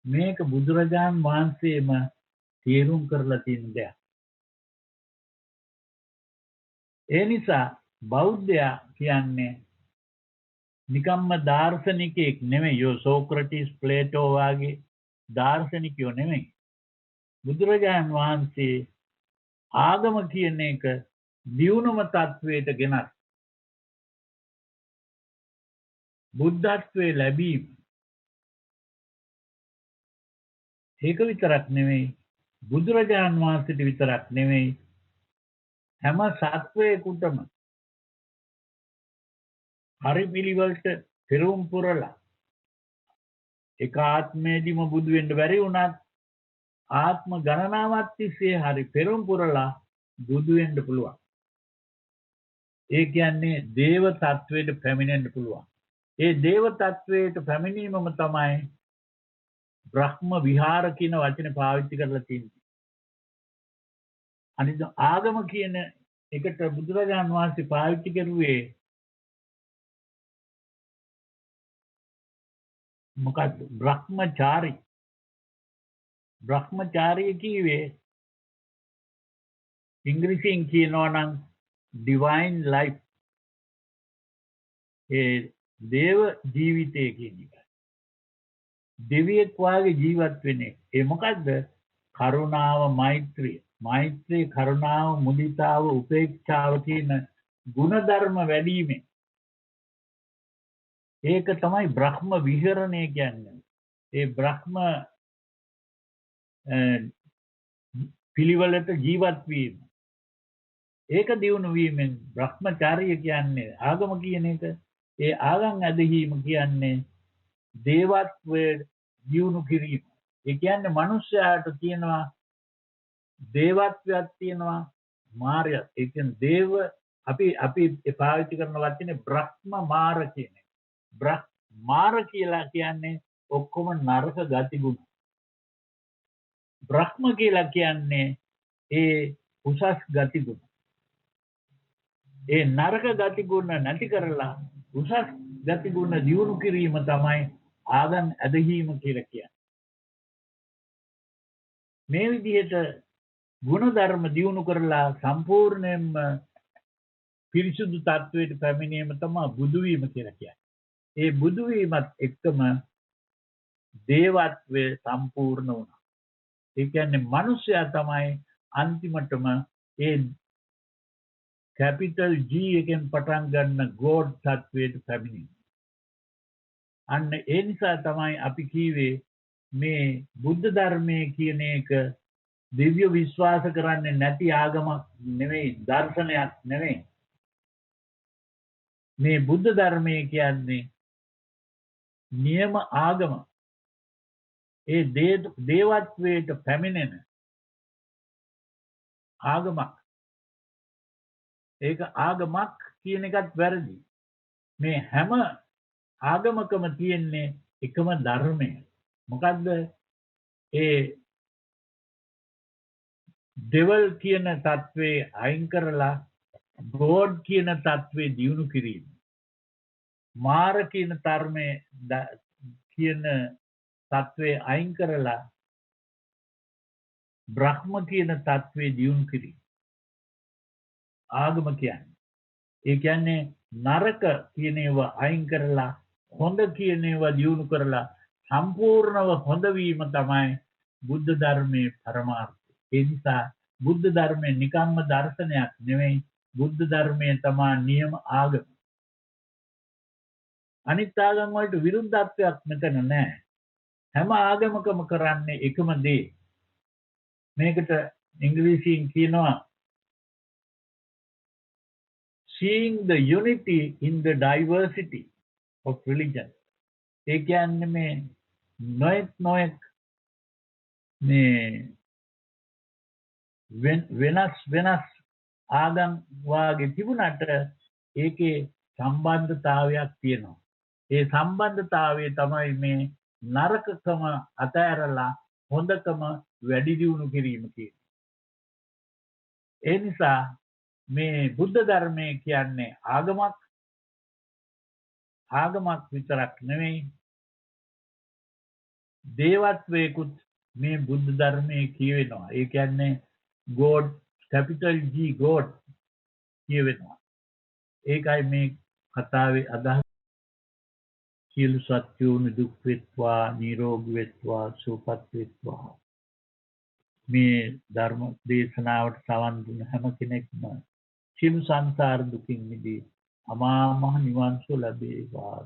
මේක බුදුරජාණන් වහන්සේම තේරුම් කරලා තියෙන දෙයක්. ඒ නිසා බෞද්ධයා කියන්නේ නිකම්ම දාර්ශනිකයෙක් නෙමෙයි. සෝක්‍රටිස් ප්ලේටෝ වගේ දාර්ශනිකයෝ නෙමෙයි. බුදුරජාණන් වහන්සේ ආගම කියන එක දියුණුම තත්වයට ගෙනත් බුද්ධත්වයේ ලැබීම. ඒක විතරක් නෙමෙයි බුදුරජාණන් වහන්සේට විතරක් නෙමෙයි හැම සත්වයකටම හරි පිළිවෙලට පෙරම් පුරලා එක ආත්මයේදීම බුදු වෙන්න බැරි වුණත් ආත්ම ගණනාවක් තිස්සේ හරි පෙරම් පුරලා බුදු වෙන්න පුළුවන්. ඒ කියන්නේ දේව තත්වයට පැමිණෙන්න පුළුවන්. ඒ දේව තත්වයට පැමිණීමම තමයි බ්‍රහ්ම විහාර කියන වචනේ පාවිච්චි කරලා තියෙන්නේ. අනිත් ආගම කියන එකට බුදුරජාණන් වහන්සේ පාවිච්චි කරුවේ මොකක්ද? බ්‍රහ්මචාරී. බ්‍රහ්මචාරී කියවේ ඉංග්‍රීසියෙන් කියනවා නම් divine life. ඒ දේව ජීවිතය කියන එක. දෙවියෙක් වාගේ ජීවත් වෙන්නේ. ඒ මොකද්ද? කරුණාව, මෛත්‍රිය. මෛත්‍රී, කරුණාව, මුදිතාව, උපේක්ෂාව කියන ගුණධර්ම වැඩිීමෙන් ඒක තමයි බ්‍රහ්ම විහරණය කියන්නේ. ඒ බ්‍රහ්ම පිළිවෙලට ජීවත් වීම. ඒක දියුණු වීමෙන් බ්‍රහ්මචාරිය කියන්නේ ආගම කියන එක. ඒ ආගම් ඇදහිීම කියන්නේ දේවත්වයේ දියුණු කිරීම. ඒ කියන්නේ මිනිස්යාට තියෙනවා දේවත්වයක් තියෙනවා මාර්යයක්. ඒ කියන්නේ දේව අපි පාවිච්චි කරන වචනේ බ්‍රහ්ම මාර කියන එක. මාර කියලා කියන්නේ ඔක්කොම නරක ගතිගුණ. බ්‍රහ්ම කියලා කියන්නේ ඒ උසස් ගතිගුණ. ඒ නරක ගතිගුණ නැති කරලා උසස් ගතිගුණ දියුණු කිරීම තමයි ආගම් ඇදහිීම කියලා කියන්නේ. මේ විදිහට ගුණධර්ම දියුණු කරලා සම්පූර්ණයෙන්ම පිරිසුදු තත්වයට පැමිණීම තමයි බුදු වීම කියලා කියන්නේ. ඒ බුදු වීමත් එක්කම දේවත්වයේ සම්පූර්ණ වුණා. ඒ කියන්නේ මිනිසයා තමයි අන්තිමටම ඒ කැපිටල් G එකෙන් පටන් ගන්න ගෝඩ් තත්වයට පැමිණෙන්නේ. අන්න ඒ නිසා තමයි අපි කීවේ මේ බුද්ධ ධර්මයේ කියන එක දිව්‍ය විශ්වාස කරන්නේ නැති ආගමක් නෙවෙයි, දර්ශනයක් නෙවෙයි. මේ බුද්ධ ධර්මයේ කියන්නේ නියම ආගම. ඒ දේවත්වයට පැමිණෙන ආගමක්. ඒක ආගමක් කියන එකත් වැරදි. මේ හැම ආගමකම තියෙන්නේ එකම ධර්මය. මොකද්ද? ඒ දෙවල් කියන தત્වේ අයින් කරලා ගෝඩ් කියන தત્වේ දියුණු කිරීම. මාර කියන ධර්මයේ කියන தત્වේ අයින් කරලා බ්‍රහ්ම කියන தત્වේ දියුණු කිරීම. ආගම කියන්නේ. ඒ කියන්නේ නරක කියන ඒවා අයින් කරලා හොඳ කියන ඒවා දියුණු කරලා සම්පූර්ණව හොඳ වීම තමයි බුද්ධ ධර්මයේ පරමාර්ථය. ඒ නිසා බුද්ධ ධර්මයේ නිකම්ම දර්ශනයක් නෙවෙයි. බුද්ධ ධර්මයේ තමයි නියම ආගම. අනිත් ආගම් වලට විරුද්ධත්වයක් මෙතන නැහැ. හැම ආගමකම කරන්නේ එකම දේ. මේකට ඉංග්‍රීසියෙන් කියනවා seeing the unity in the diversity of religion. ඒ කියන්නේ මේ නොයෙක් මේ වෙනස් ආගම් වාගේ තිබුණාට ඒකේ සම්බන්ධතාවයක් තියෙනවා. ඒ සම්බන්ධතාවය තමයි මේ නරකකම අතහැරලා හොඳකම වැඩි දියුණු කිරීම කියන්නේ. ඒ නිසා මේ බුද්ධ ධර්මයේ කියන්නේ ආගමක් විතරක් නෙවෙයි, දේවත්වයකුත් මේ බුද්ධ ධර්මයේ කියවෙනවා. ඒ කියන්නේ God, capital G God කියවෙනවා. ඒකයි මේ කතාවේ අදහස. සියලු සත්වෝ නිදුක් වෙත්වා, නිරෝගී වෙත්වා, සුවපත් වෙත්වා. මේ ධර්ම දේශනාවට සවන් දුන්න හැම කෙනෙක්ම සියලු සංසාර දුකින් මිදී අමා මහ නිවන් සුව ලැබේවා.